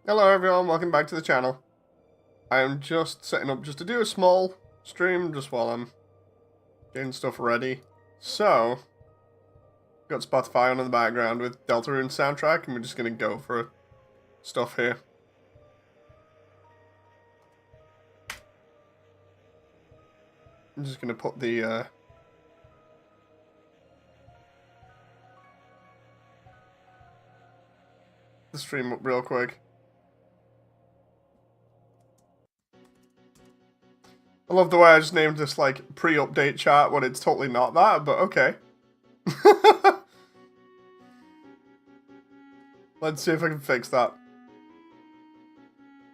Hello everyone, welcome back to the channel. I'm just setting up just to do a small stream just while I'm getting stuff ready. So, got Spotify on in the background with Deltarune soundtrack and we're just gonna go for stuff here. I'm just gonna put the stream up real quick. I love the way I just named this like pre-update chat when it's totally not that, but okay. Let's see if I can fix that.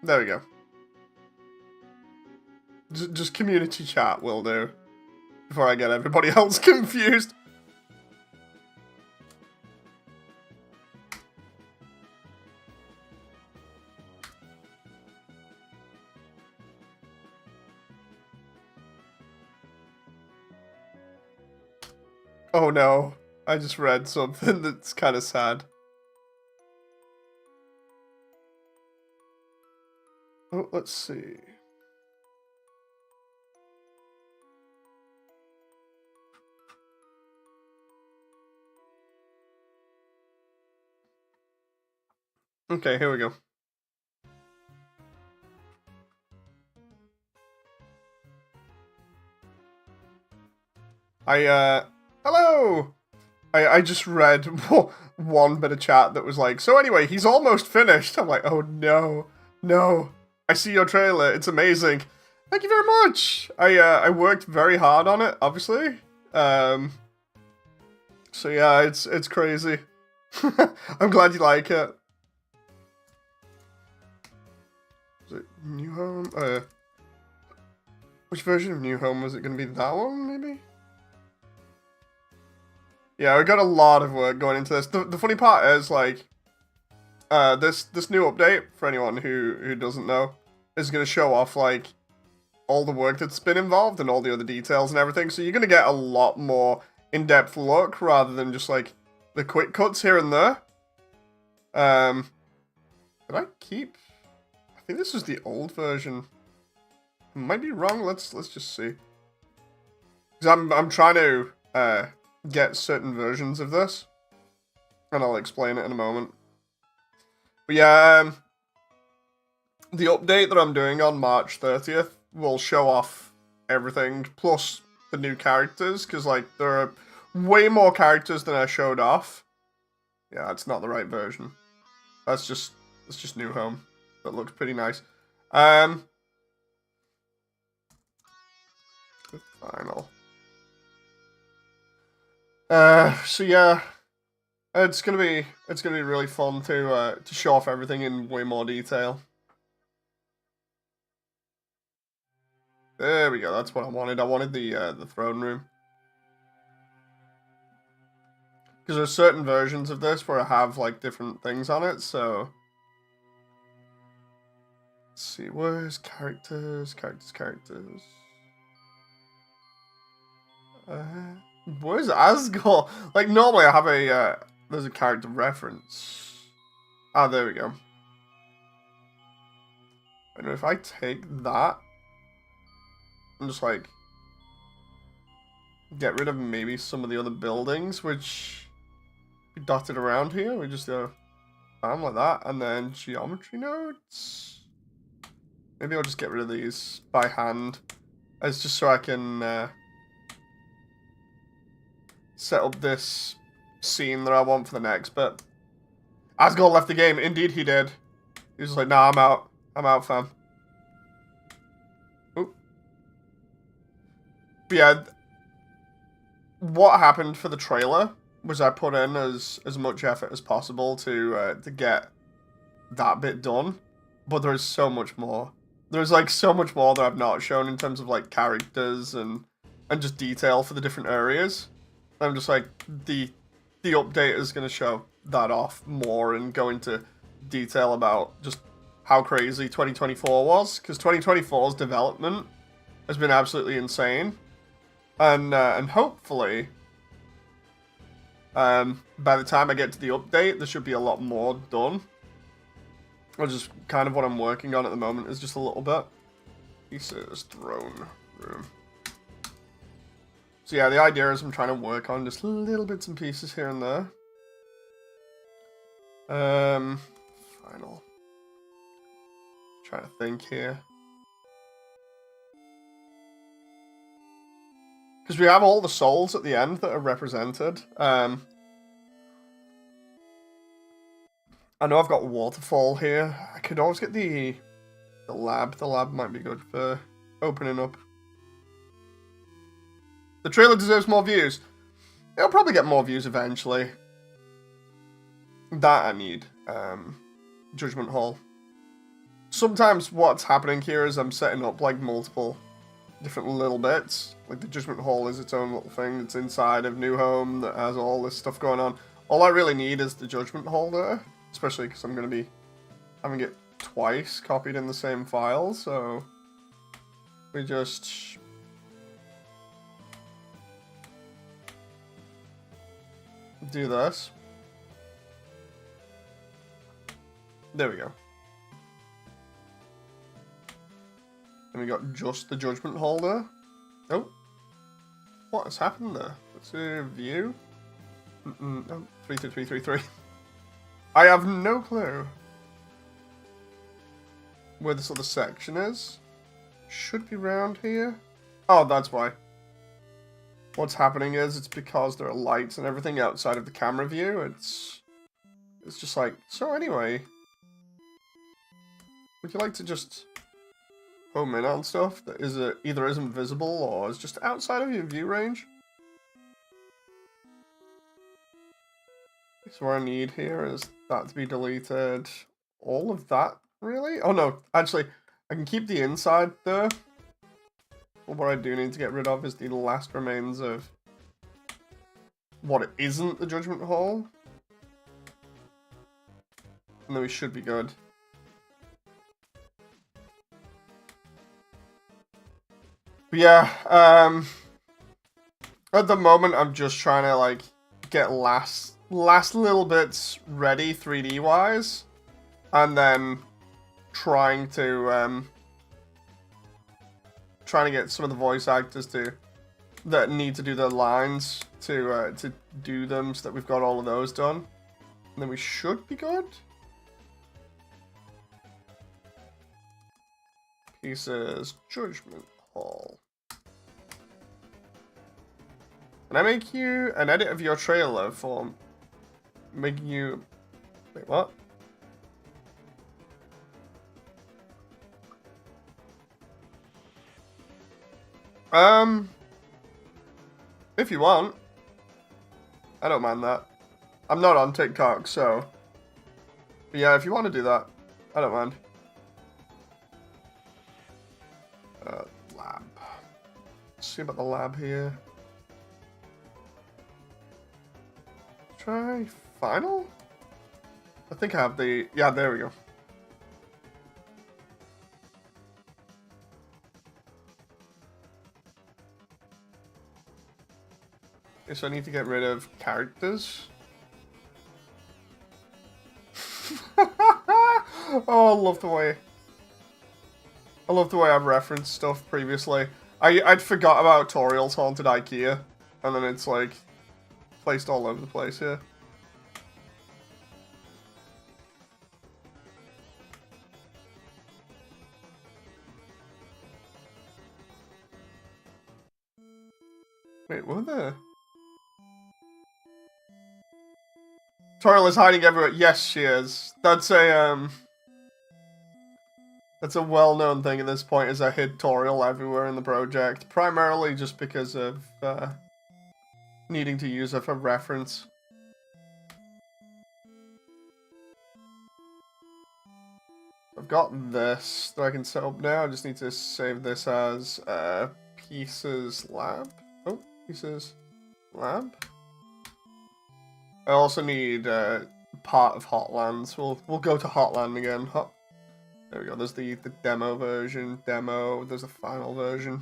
There we go. Just community chat will do. Before I get everybody else confused. Oh no, I just read something that's kind of sad. Oh, let's see. Okay, here we go. Hello! I just read one bit of chat that was like, so anyway, he's almost finished. I'm like, oh no, no. I see your trailer, it's amazing. Thank you very much! I worked very hard on it, obviously. So yeah, it's crazy. I'm glad you like it. Is it New Home? Which version of New Home was it going to be? That one, maybe? Yeah, we got a lot of work going into this. The funny part is, like, this new update, for anyone who doesn't know, is going to show off, like, all the work that's been involved and all the other details and everything. So you're going to get a lot more in-depth look rather than just, like, the quick cuts here and there. Did I keep... I think this was the old version. Might be wrong. Let's just see. Because I'm trying to get certain versions of this, and I'll explain it in a moment. But yeah, the update that I'm doing on March 30th will show off everything plus the new characters, because like there are way more characters than I showed off. Yeah, it's not the right version. It's just New Home. That looks pretty nice. Final. So yeah, it's gonna be really fun to show off everything in way more detail. There we go. That's what I wanted. I wanted the throne room. Because there's certain versions of this where I have like different things on it, so let's see, where's characters? Where's Asgore? Like normally I have a there's a character reference. Ah, there we go. And if I take that and just like get rid of maybe some of the other buildings which be dotted around here, we just go bam like that, and then geometry nodes. Maybe I'll just get rid of these by hand. It's just so I can set up this scene that I want for the next bit. Asgore left the game. Indeed he did. He was like, nah, I'm out. I'm out, fam. Oop. But yeah, what happened for the trailer was I put in as much effort as possible to get that bit done. But there's so much more. There's like so much more that I've not shown in terms of like characters and just detail for the different areas. I'm just like, the update is going to show that off more and go into detail about just how crazy 2024 was. Because 2024's development has been absolutely insane. And hopefully, by the time I get to the update, there should be a lot more done. Or just kind of what I'm working on at the moment is just a little bit. Pieces, throne room. So yeah, the idea is I'm trying to work on just little bits and pieces here and there. Final. Trying to think here. Because we have all the souls at the end that are represented. I know I've got waterfall here. I could always get the lab. The lab might be good for opening up. The trailer deserves more views. It'll probably get more views eventually. That I need. Judgment Hall. Sometimes what's happening here is I'm setting up like multiple different little bits. Like the Judgment Hall is its own little thing that's inside of New Home that has all this stuff going on. All I really need is the Judgment Hall there. Especially because I'm going to be having it twice copied in the same file, so we just do this. There we go. And we got just the Judgment Hall there. Oh. What has happened there? Let's see, view. Oh, 33333. I have no clue where this other section is. Should be round here. Oh, that's why. What's happening is it's because there are lights and everything outside of the camera view. It's just like, so anyway, would you like to just home in on stuff that either isn't visible or is just outside of your view range? So what I need here is that to be deleted. All of that, really? Oh no, actually, I can keep the inside there. But what I do need to get rid of is the last remains of what it isn't the Judgment Hall. And then we should be good. But yeah, at the moment I'm just trying to like get last little bits ready 3D wise, and then trying to get some of the voice actors that need to do their lines to do them, so that we've got all of those done, and then we should be good. Pieces, Judgment Hall. Can I make you an edit of your trailer for making you... Wait, what? If you want. I don't mind that. I'm not on TikTok, so... But yeah, if you want to do that, I don't mind. Lab. Let's see about the lab here. Try final? I think I have the... Yeah, there we go. Okay, so I need to get rid of characters. Oh, I love the way... I love the way I've referenced stuff previously. I'd forgot about Toriel's Haunted IKEA, and then it's like placed all over the place here. Wait, what the? Toriel is hiding everywhere. Yes, she is. That's a well-known thing at this point, is I hid Toriel everywhere in the project, primarily just because of needing to use her for reference. I've got this that I can set up now. I just need to save this as Pieces Lab. Oh, Pieces Lab. I also need part of Hotlands. We'll go to Hotland again. There we go. There's the demo version. There's a final version.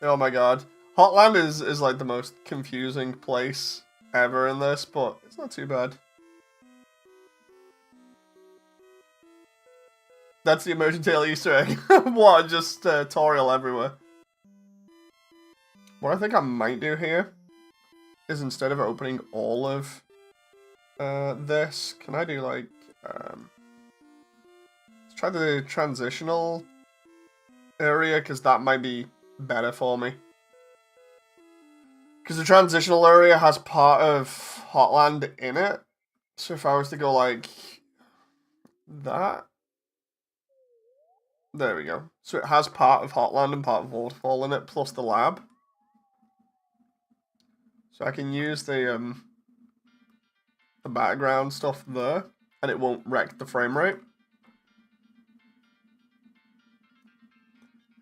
Oh my god. Hotland is like the most confusing place ever in this, but it's not too bad. That's the Immersiontale Easter egg. What? Just tutorial everywhere. What I think I might do here is instead of opening all of this, can I do like let's try the transitional area, because that might be better for me. Because the transitional area has part of Hotland in it. So if I was to go like that. There we go. So it has part of Hotland and part of Waterfall in it, plus the lab. So I can use the background stuff there, and it won't wreck the frame rate.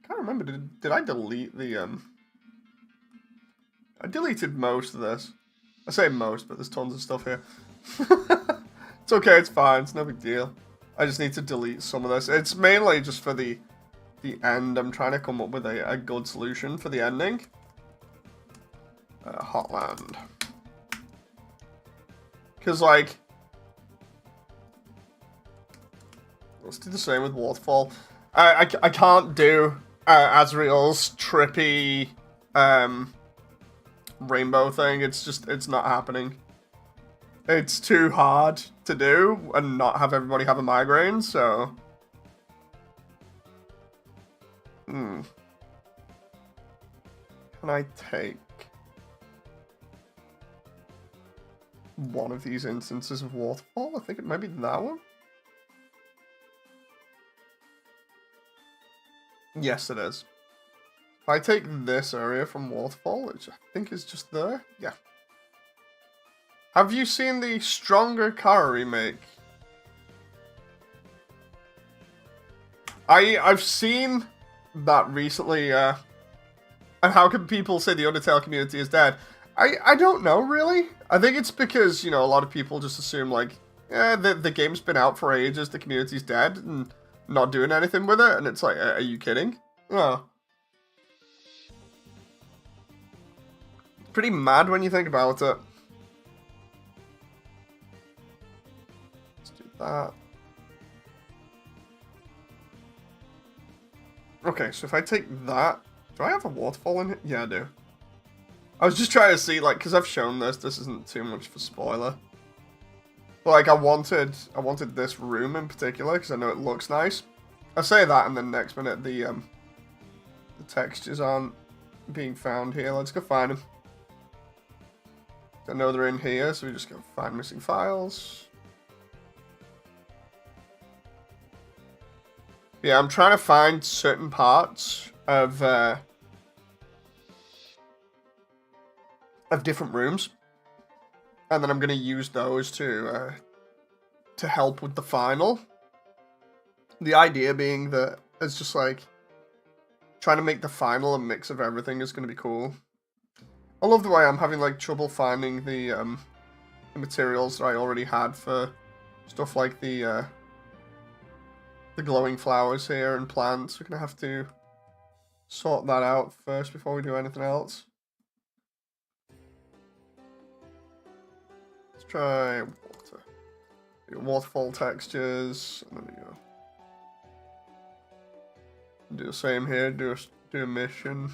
I can't remember, did I delete the I deleted most of this. I say most, but there's tons of stuff here. It's okay, it's fine, it's no big deal. I just need to delete some of this. It's mainly just for the end. I'm trying to come up with a good solution for the ending. Hotland. Because, like, let's do the same with Waterfall. I can't do Azrael's trippy rainbow thing. It's not happening. It's too hard to do and not have everybody have a migraine, so... Can I take one of these instances of Waterfall? I think it might be that one. Yes, it is. If I take this area from Waterfall, which I think is just there, yeah. Have you seen the Stronger Kara remake? I've seen that recently, and how can people say the Undertale community is dead? I don't know, really. I think it's because, you know, a lot of people just assume, like, yeah, the game's been out for ages, the community's dead, and not doing anything with it, and it's like, are you kidding? Oh. It's pretty mad when you think about it. Let's do that. Okay, so if I take that... Do I have a waterfall in here? Yeah, I do. I was just trying to see, like, because I've shown this isn't too much for spoiler. But, like, I wanted this room in particular, because I know it looks nice. I say that, and then next minute, the textures aren't being found here. Let's go find them. I know they're in here, so we just go find missing files. Yeah, I'm trying to find certain parts of different rooms, and then I'm going to use those to help with the final. The idea being that it's just like trying to make the final a mix of everything is going to be cool. I love the way I'm having like trouble finding the materials that I already had for stuff like the glowing flowers here and plants. We're going to have to sort that out first before we do anything else. Let's try water. Waterfall textures. And then we go. Do the same here. Do a mission.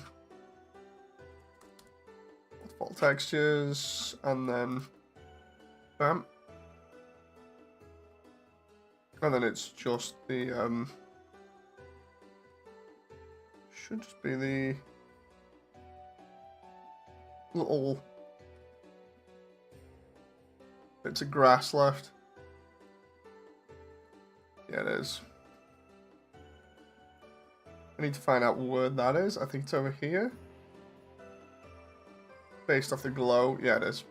Waterfall textures. And then... Bam. And then it's just the, should just be the little bits of grass left. Yeah, it is. I need to find out where that is. I think it's over here. Based off the glow. Yeah, it is.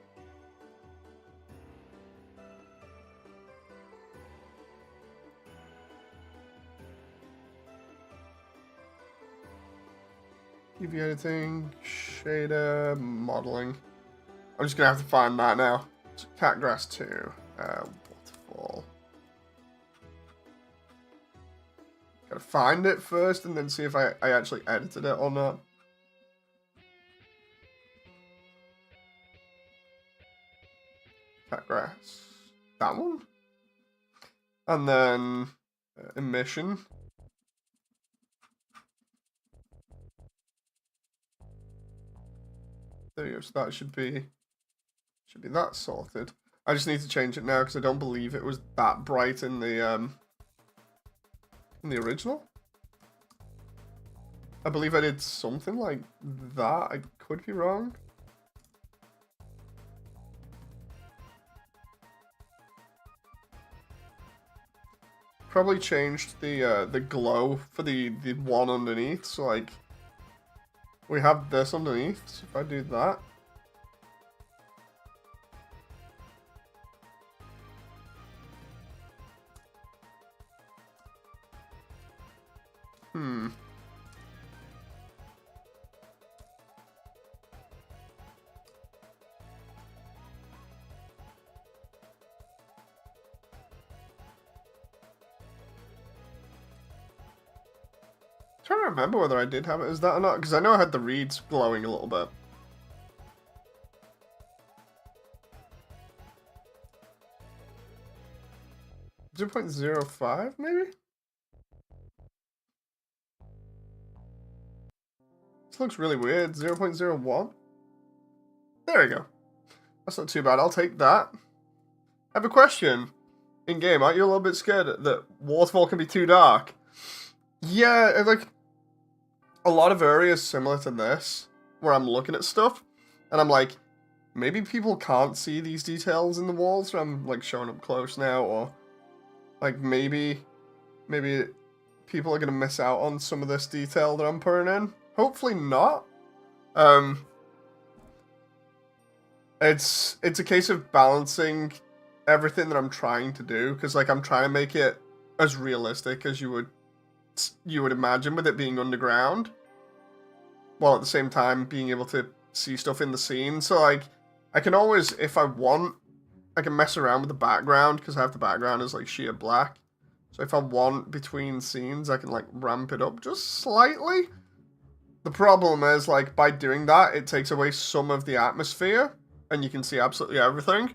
UV editing, shader, modeling. I'm just gonna have to find that now. So cat grass 2, waterfall. Gotta find it first and then see if I actually edited it or not. cat grass. That one. And then emission. There you go. So that should be that sorted. I just need to change it now because I don't believe it was that bright in the original. I believe I did something like that. I could be wrong. Probably changed the glow for the one underneath. So like we have this underneath. So if I do that. Trying to remember whether I did have it as that or not, because I know I had the reeds glowing a little bit. .05 maybe? This looks really weird. 0.01? There we go. That's not too bad. I'll take that. I have a question. In game, aren't you a little bit scared that Waterfall can be too dark? Yeah, like a lot of areas similar to this, where I'm looking at stuff, and I'm like, maybe people can't see these details in the walls, so I'm like showing up close now, or like maybe people are gonna miss out on some of this detail that I'm putting in. Hopefully not. It's a case of balancing everything that I'm trying to do, because like I'm trying to make it as realistic as you would imagine with it being underground, while at the same time being able to see stuff in the scene. So like I can always, if I want, I can mess around with the background, because I have the background as like sheer black. So if I want between scenes, I can like ramp it up just slightly. The problem is, like, by doing that, it takes away some of the atmosphere, and you can see absolutely everything.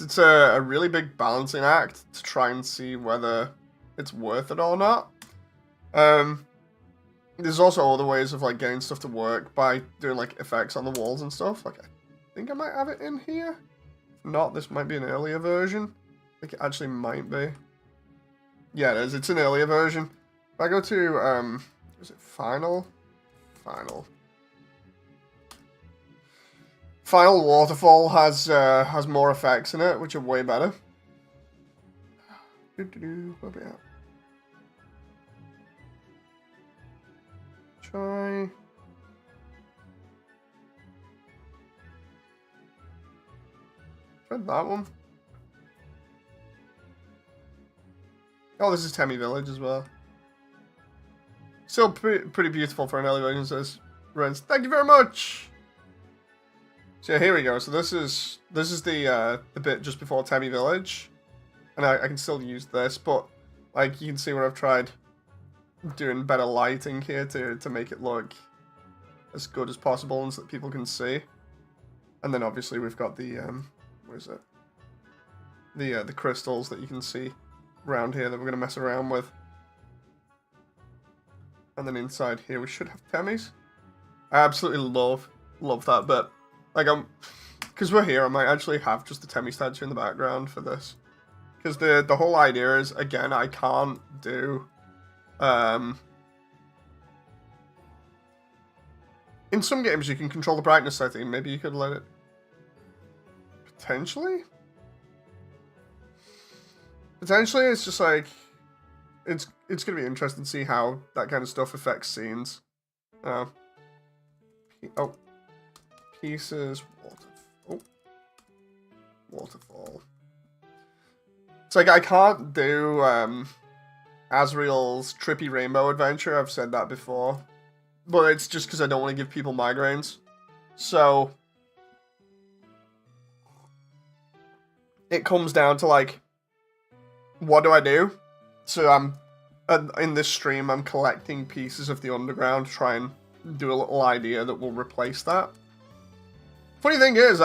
It's a really big balancing act to try and see whether it's worth it or not. There's also other ways of like getting stuff to work by doing like effects on the walls and stuff. Like I think I might have it in here. If not, this might be an earlier version. I think it actually might be. Yeah, it is. It's an earlier version. If I go to is it Final Waterfall has more effects in it, which are way better. Where are we at? Try that one. Oh, this is Temmie Village as well. Still pretty beautiful for an early version, says Renz. Thank you very much. So yeah, here we go. So this is the bit just before Temmie Village, and I can still use this, but like you can see where I've tried doing better lighting here to make it look as good as possible and so that people can see. And then obviously we've got the where is it? The crystals that you can see around here that we're gonna mess around with. And then inside here we should have Temmies. I absolutely love that bit. Like because we're here, I might actually have just the Temmie statue in the background for this. Because the whole idea is, again, I can't do in some games you can control the brightness setting. Maybe you could let it potentially it's just like it's gonna be interesting to see how that kind of stuff affects scenes. Oh, pieces, waterfall. It's like I can't do Asriel's trippy rainbow adventure. I've said that before, but it's just because I don't want to give people migraines. So it comes down to like, what do I do? So I'm in this stream, I'm collecting pieces of the underground to try and do a little idea that will replace that. Funny thing is,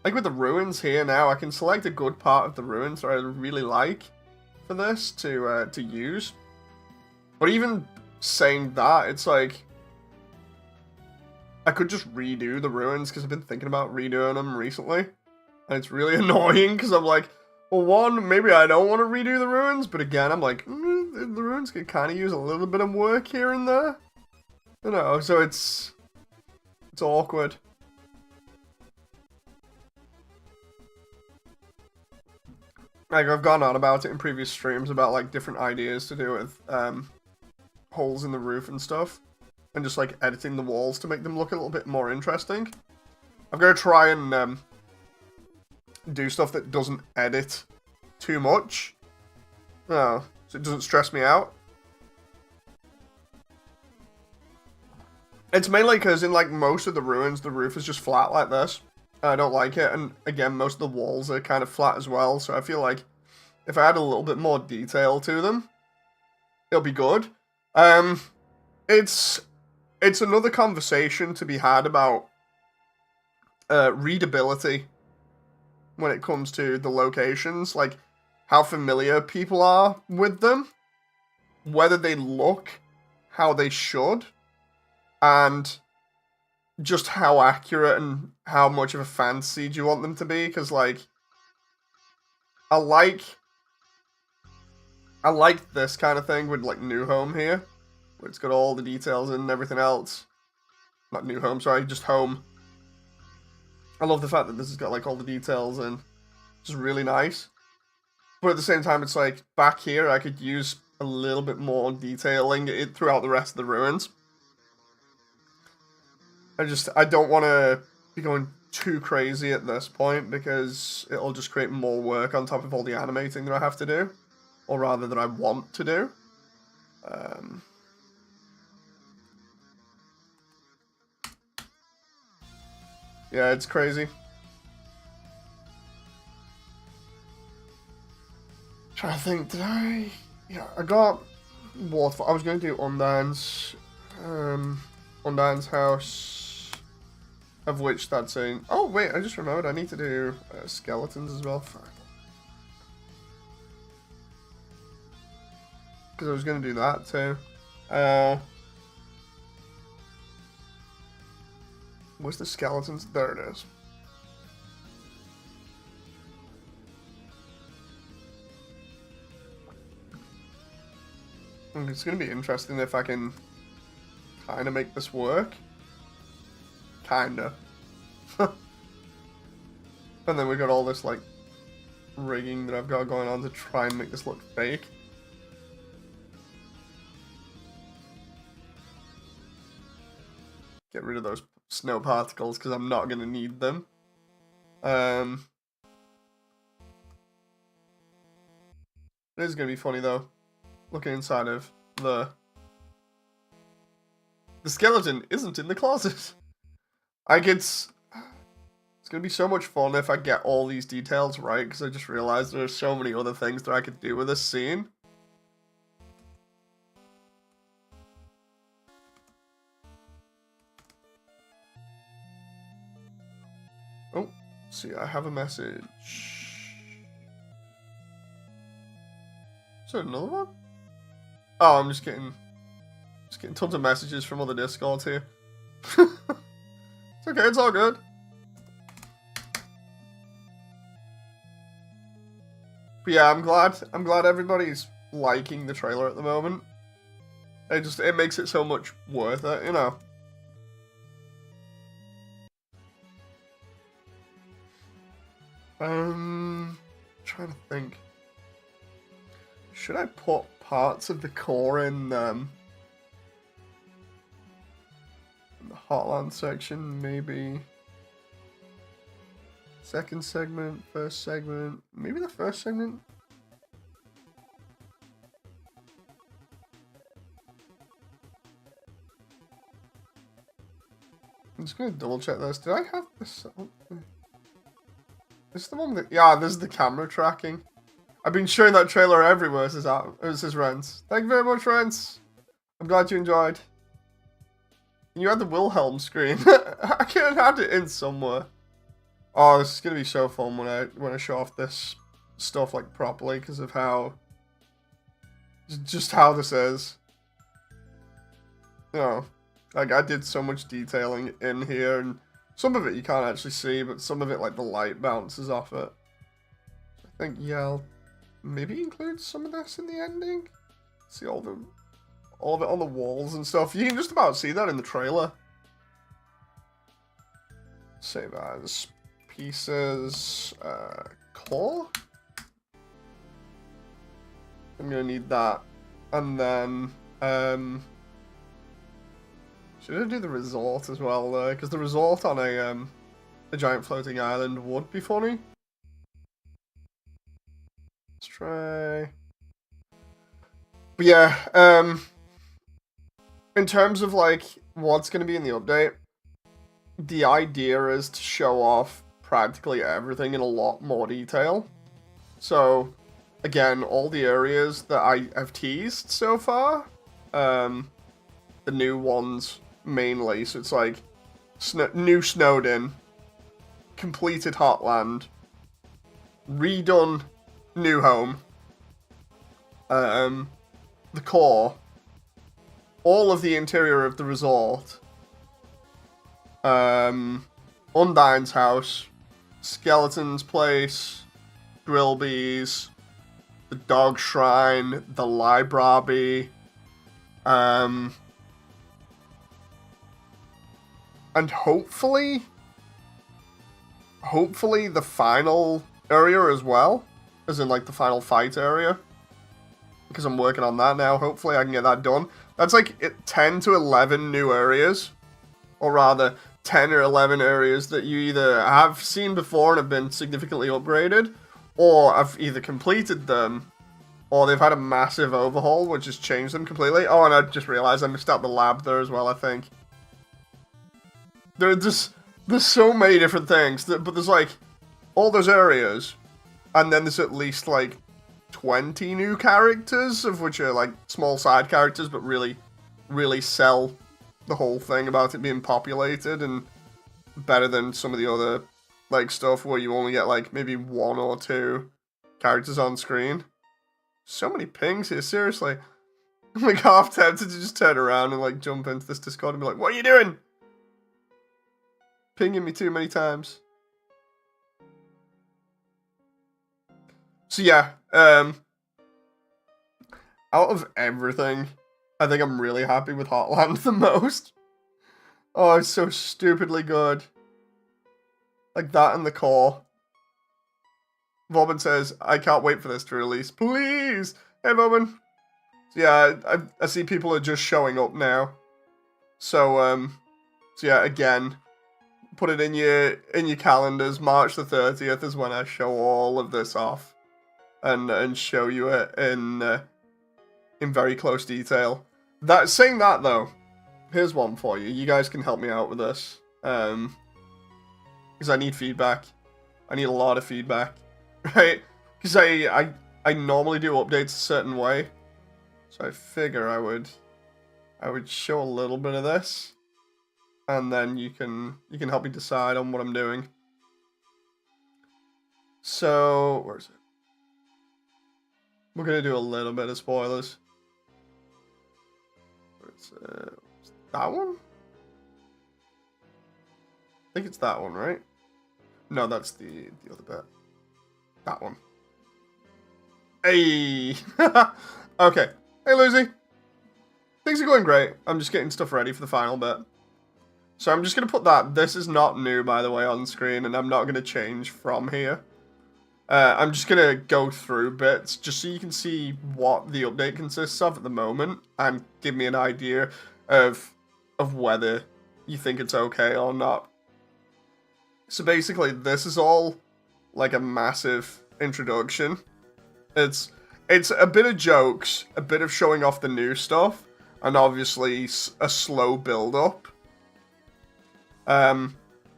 like with the ruins here now, I can select a good part of the ruins that I really like for this to use. But even saying that, it's like I could just redo the ruins because I've been thinking about redoing them recently, and it's really annoying because I'm like, well, one, maybe I don't want to redo the ruins, but again, I'm like, the ruins could kind of use a little bit of work here and there, you know. So it's awkward. Like, I've gone on about it in previous streams about, like, different ideas to do with, holes in the roof and stuff. And just, like, editing the walls to make them look a little bit more interesting. I'm going to try and, do stuff that doesn't edit too much. So it doesn't stress me out. It's mainly because in, like, most of the ruins, the roof is just flat like this. I don't like it, and again, most of the walls are kind of flat as well, so I feel like if I add a little bit more detail to them, it'll be good. It's another conversation to be had about readability when it comes to the locations, like how familiar people are with them, whether they look how they should, and just how accurate and how much of a fantasy do you want them to be? Because, like, I like this kind of thing with, like, New Home here, where it's got all the details and everything else. Not New Home, sorry, just Home. I love the fact that this has got, like, all the details and it's just really nice. But at the same time, it's like, back here, I could use a little bit more detailing it throughout the rest of the ruins. I don't want to be going too crazy at this point because it'll just create more work on top of all the animating that I have to do. Or rather, that I want to do. Yeah, it's crazy. Trying to think, did I... Yeah, I got Waterfall. I was going to do Undine's house. Of which that's a... Oh, wait, I just remembered. I need to do skeletons as well. Because I was going to do that too. Where's the skeletons? There it is. It's going to be interesting if I can kind of make this work. Kinda. And then we got all this, like, rigging that I've got going on to try and make this look fake. Get rid of those snow particles, because I'm not going to need them. It is going to be funny, though. Looking inside of the skeleton isn't in the closet. Like, it's going to be so much fun if I get all these details right, because I just realized there are so many other things that I could do with this scene. Oh, see, I have a message. Is there another one? Oh, I'm just getting tons of messages from other Discords here. It's okay, it's all good. But yeah, I'm glad everybody's liking the trailer at the moment. It makes it so much worth it, you know. Trying to think. Should I put parts of the core in the Heartland section, maybe? Second segment, first segment, maybe the first segment? I'm just gonna double check this. Did I have this? This is the one that... Yeah, this is the camera tracking. I've been showing that trailer everywhere, says Rents. Thank you very much, Rents. I'm glad you enjoyed. You had the Wilhelm screen. I could have had it in somewhere. Oh, this is gonna be so fun when I show off this stuff like properly because of how just how this is. You know, like I did so much detailing in here, and some of it you can't actually see, but some of it like the light bounces off it. I think yeah, I'll maybe include some of this in the ending. See all of it on the walls and stuff. You can just about see that in the trailer. Save as pieces, core. I'm gonna need that, and then should I do the resort as well? Because the resort on a giant floating island would be funny. Let's try. But yeah, in terms of like what's gonna be in the update, the idea is to show off practically everything in a lot more detail. So, again, all the areas that I have teased so far, the new ones mainly. So it's like new Snowdin, completed Hotland, redone New Home, the core, all of the interior of the resort, Undyne's house, Skeleton's place, Drillbees, the dog shrine, the library, and hopefully the final area as well, as in like the final fight area, because I'm working on that now. Hopefully I can get that done. That's like 10 to 11 new areas, or rather 10 or 11 areas that you either have seen before and have been significantly upgraded, or I've either completed them, or they've had a massive overhaul, which has changed them completely. Oh, and I just realized I missed out the lab there as well, I think. There's so many different things, but there's like all those areas, and then there's at least like 20 new characters, of which are like small side characters, but really sell the whole thing about it being populated and better than some of the other like stuff where you only get like maybe 1 or 2 characters on screen. So many pings here, seriously. I'm like half tempted to just turn around and like jump into this Discord and be like, what are you doing? Pinging me too many times. So yeah, out of everything, I think I'm really happy with Hotland the most. Oh, it's so stupidly good. Like that and the core. Vauban says, I can't wait for this to release. Please! Hey, Vauban. So yeah, I see people are just showing up now. So yeah, again, put it in your calendars. March the 30th is when I show all of this off. And show you it in very close detail. Saying that though, here's one for you. You guys can help me out with this. Because I need feedback. I need a lot of feedback. Right? Because I normally do updates a certain way. So I figure I would show a little bit of this. And then you can help me decide on what I'm doing. So where is it? We're gonna do a little bit of spoilers. Where's that one? I think it's that one, right? No, that's the other bit. That one. Hey! Okay. Hey, Lucy. Things are going great. I'm just getting stuff ready for the final bit. So I'm just going to put that. This is not new, by the way, on screen, and I'm not going to change from here. I'm just going to go through bits just so you can see what the update consists of at the moment and give me an idea of whether you think it's okay or not. So basically, this is all like a massive introduction. It's a bit of jokes, a bit of showing off the new stuff, and obviously a slow build-up.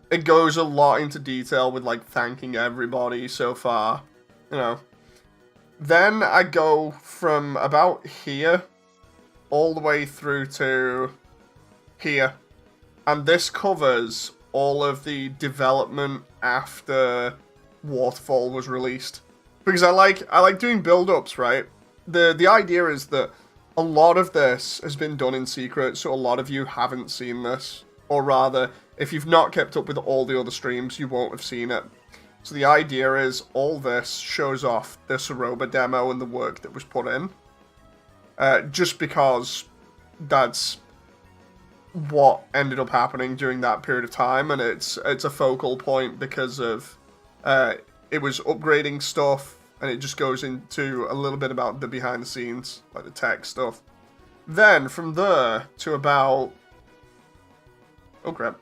It goes a lot into detail with like thanking everybody so far, you know. Then I go from about here all the way through to here, and this covers all of the development after Waterfall was released. Because I like doing build-ups, right? The idea is that a lot of this has been done in secret, so a lot of you haven't seen this. Or rather, if you've not kept up with all the other streams, you won't have seen it. So the idea is all this shows off the Soroba demo and the work that was put in. Just because that's what ended up happening during that period of time, and it's a focal point because of it was upgrading stuff, and it just goes into a little bit about the behind the scenes, like the tech stuff. Then from there to about oh crap.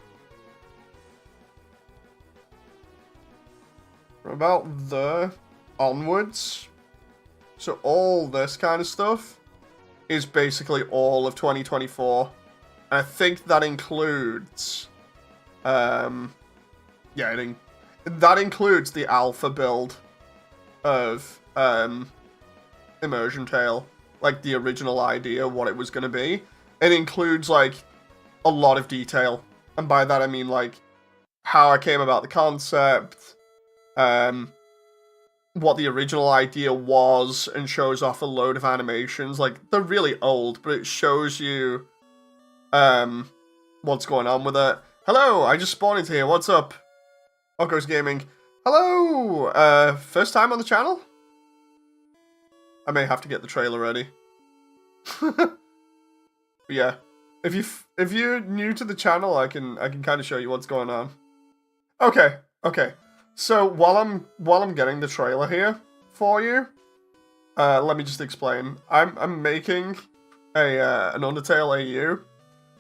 From about there onwards, so all this kind of stuff is basically all of 2024. And I think that includes, that includes the alpha build of Immersiontale, like the original idea, what it was going to be. It includes like a lot of detail, and by that I mean like how I came about the concept, what the original idea was, and shows off a load of animations. Like, they're really old, but it shows you what's going on with it. Hello, I just spawned into here. What's up? Oko's Gaming. Hello! First time on the channel? I may have to get the trailer ready. But yeah. If you're new to the channel, I can kind of show you what's going on. Okay. So while I'm getting the trailer here for you, let me just explain. I'm making an Undertale AU,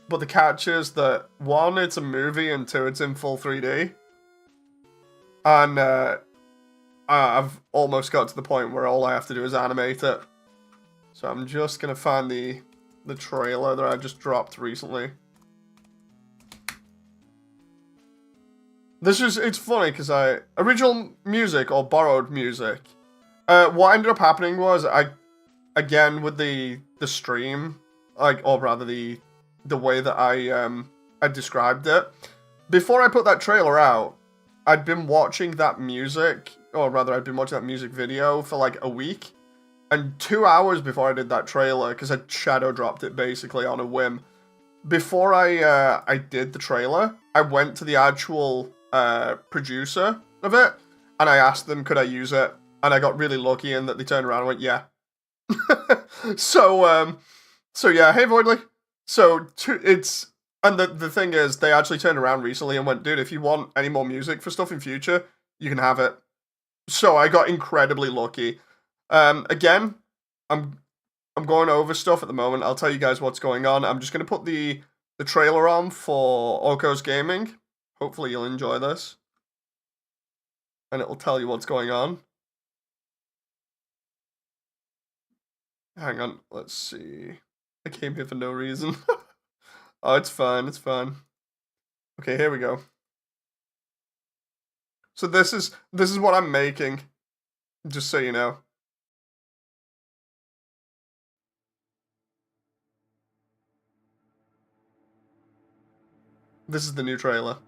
but the catch is that one, it's a movie, and two, it's in full 3D. And I've almost got to the point where all I have to do is animate it. So I'm just gonna find the trailer that I just dropped recently. It's funny because original music or borrowed music. What ended up happening was again with the stream, or rather the way that I described it. Before I put that trailer out, I'd been watching that music, or rather I'd been watching that music video for like a week. And 2 hours before I did that trailer, because I shadow dropped it basically on a whim, before I did the trailer, I went to the actual producer of it, and I asked them could I use it, and I got really lucky in that they turned around and went, yeah. So yeah, hey Voidly. And the thing is, they actually turned around recently and went, dude, if you want any more music for stuff in future, you can have it. So I got incredibly lucky. Again, I'm going over stuff at the moment. I'll tell you guys what's going on. I'm just going to put the trailer on for Oko's Gaming. Hopefully you'll enjoy this. And it'll tell you what's going on. Hang on, let's see. I came here for no reason. Oh, it's fine, it's fine. Okay, here we go. So this is what I'm making. Just so you know. This is the new trailer.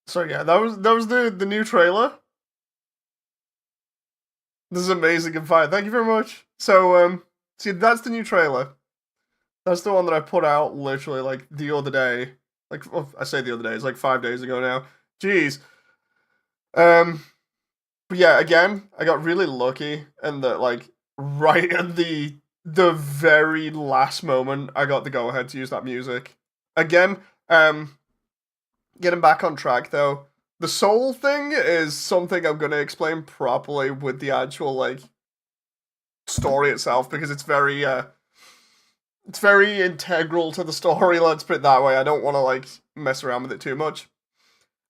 So yeah, that was the new trailer. This is amazing and fine. Thank you very much. So see that's the new trailer. That's the one that I put out literally like the other day. Like well, I say the other day, it's like 5 days ago now. Jeez. Um but yeah, again, I got really lucky and that like right at the very last moment I got the go ahead to use that music. Again, getting back on track though. The soul thing is something I'm gonna explain properly with the actual like story itself because it's very integral to the story, let's put it that way. I don't want to like mess around with it too much.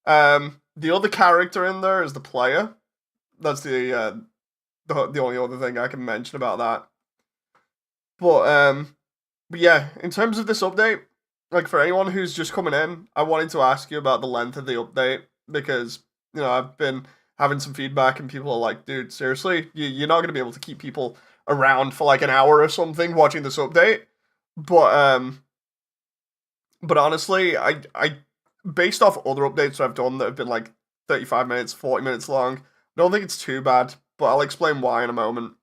The other character in there is the player. That's the only other thing I can mention about that. But but yeah, in terms of this update, like for anyone who's just coming in, I wanted to ask you about the length of the update because I've been having some feedback and people are like, dude, seriously, you're not gonna be able to keep people around for like an hour or something watching this update. But honestly, I based off other updates that I've done that have been like 35 minutes, 40 minutes long, I don't think it's too bad, but I'll explain why in a moment.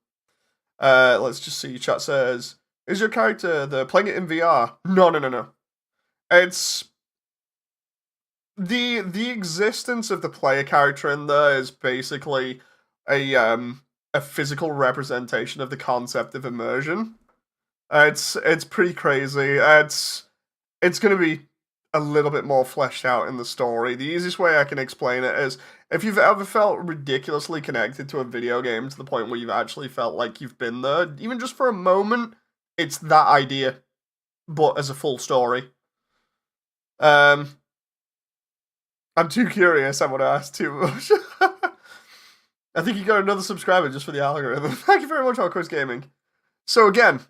Let's just see. Chat says, "Is your character playing it in VR?" No, no, no, no. It's the existence of the player character in there is basically a physical representation of the concept of immersion. It's pretty crazy. It's going to be a little bit more fleshed out in the story. The easiest way I can explain it is if you've ever felt ridiculously connected to a video game to the point where you've actually felt like you've been there, even just for a moment, it's that idea, but as a full story. Um, I'm too curious. I want to ask too much. I think you got another subscriber just for the algorithm. Thank you very much, Hardcore Gaming. So again,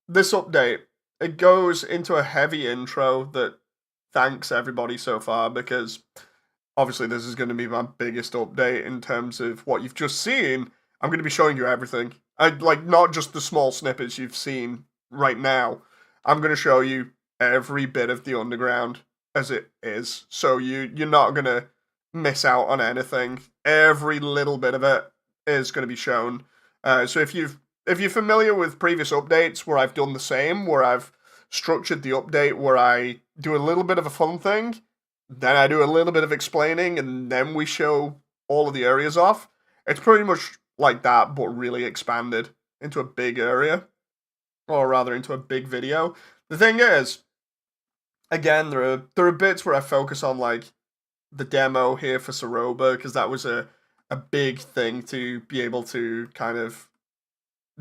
this update, it goes into a heavy intro that thanks everybody so far because obviously this is going to be my biggest update in terms of what you've just seen. I'm going to be showing you everything. I like not just the small snippets you've seen right now. I'm going to show you every bit of the underground as it is. So you're not going to miss out on anything. Every little bit of it is going to be shown. So if you're familiar with previous updates where I've done the same, where I've structured the update where I do a little bit of a fun thing, then I do a little bit of explaining, and then we show all of the areas off. It's pretty much like that, but really expanded into a big area, or rather into a big video. The thing is, again, there are bits where I focus on like the demo here for Saroba because that was a big thing to be able to kind of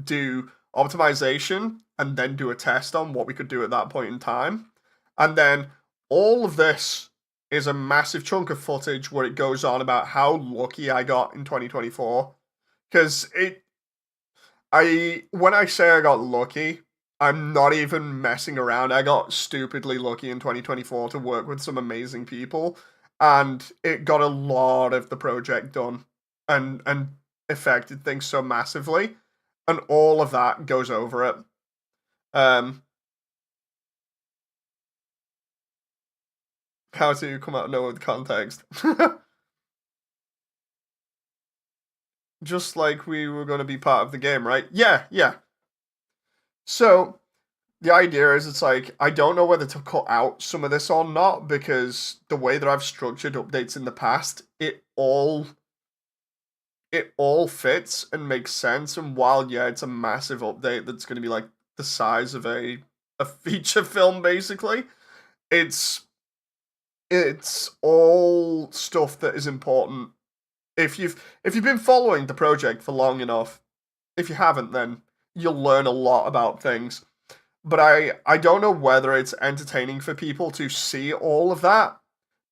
do optimization and then do a test on what we could do at that point in time. And then all of this is a massive chunk of footage where it goes on about how lucky I got in 2024. Because when I say I got lucky, I'm not even messing around. I got stupidly lucky in 2024 to work with some amazing people, and it got a lot of the project done and affected things so massively, and all of that goes over it. Um, how to come out of nowhere with context. Just like we were going to be part of the game, right? Yeah, yeah. So the idea is it's like I don't know whether to cut out some of this or not because the way that I've structured updates in the past, it all fits and makes sense. And while yeah, it's a massive update that's going to be like the size of a feature film basically, it's it's all stuff that is important. If you've been following the project for long enough, if you haven't, then you'll learn a lot about things. But I don't know whether it's entertaining for people to see all of that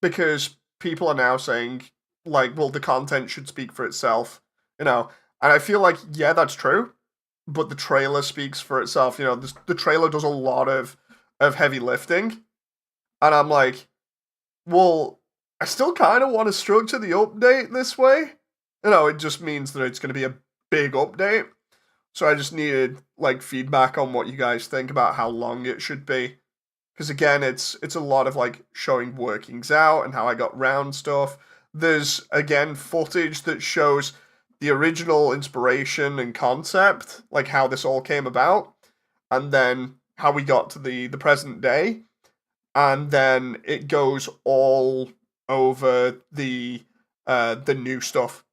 because people are now saying like, well, the content should speak for itself, you know. And I feel like yeah, that's true, but the trailer speaks for itself. You know, the trailer does a lot of heavy lifting, and I'm like, well, I still kind of want to structure the update this way. You know, it just means that it's going to be a big update. So I just needed like feedback on what you guys think about how long it should be. because again, it's a lot of like showing workings out and how I got round stuff. There's again footage that shows the original inspiration and concept, like how this all came about, and then how we got to the present day, and then it goes all over the new stuff,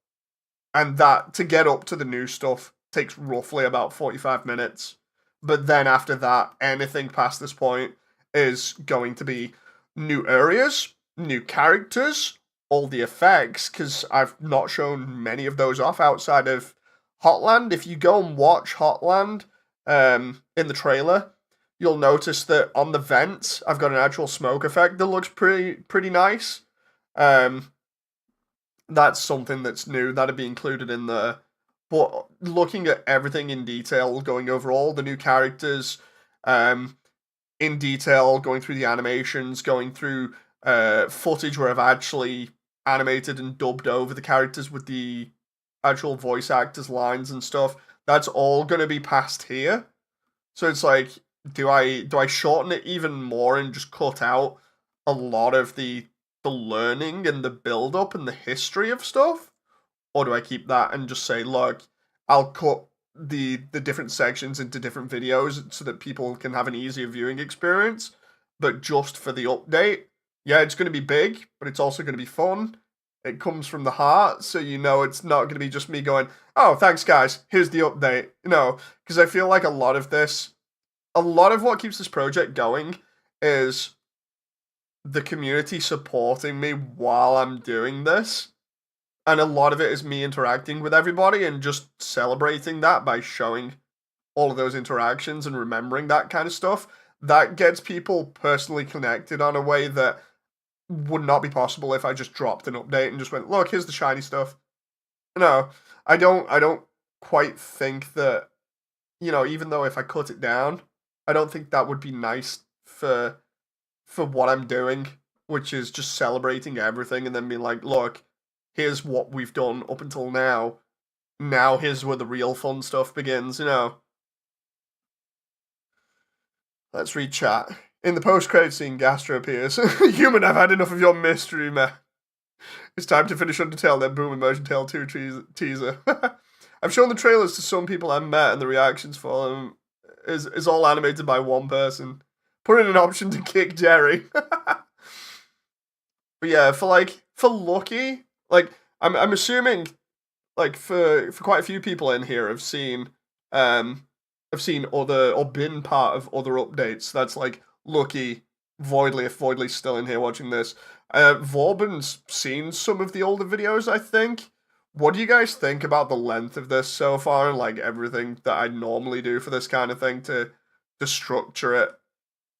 and that to get up to the new stuff takes roughly about 45 minutes. But then after that, anything past this point is going to be new areas, new characters, all the effects, because I've not shown many of those off outside of Hotland. If you go and watch Hotland in the trailer, you'll notice that on the vents, I've got an actual smoke effect that looks pretty nice. Um, that's something that's new. That'd be included in there. But looking at everything in detail, going over all the new characters, um, in detail, going through the animations, going through footage where I've actually animated and dubbed over the characters with the actual voice actors' lines and stuff. That's all gonna be passed here. So it's like, do I shorten it even more and just cut out a lot of the learning and the build up and the history of stuff? Or do I keep that and just say, look, I'll cut the different sections into different videos so that people can have an easier viewing experience, but just for the update, yeah, it's going to be big, but it's also going to be fun. It comes from the heart, so you know it's not going to be just me going, oh, thanks guys, here's the update. Because I feel like a lot of what keeps this project going is the community supporting me while I'm doing this. And a lot of it is me interacting with everybody and just celebrating that by showing all of those interactions and remembering that kind of stuff. That gets people personally connected on a way that would not be possible if I just dropped an update and just went, look, here's the shiny stuff. No, I don't quite think that, even though if I cut it down, I don't think that would be nice for what I'm doing, which is just celebrating everything and then being like, look, here's what we've done up until now. Now here's where the real fun stuff begins. Let's read chat. In the post-credit scene, Gastro appears. Human, I've had enough of your mystery, man. It's time to finish Undertale, then boom, Immersiontale 2 teaser. I've shown the trailers to some people I've met, and the reactions for them is all animated by one person. Put in an option to kick Jerry. But yeah, for Lucky, like I'm assuming like for quite a few people in here have seen other or been part of other updates. That's like Lucky, Voidly, if Voidly's still in here watching this. Vorban's seen some of the older videos, I think. What do you guys think about the length of this so far and like everything that I normally do for this kind of thing to structure it?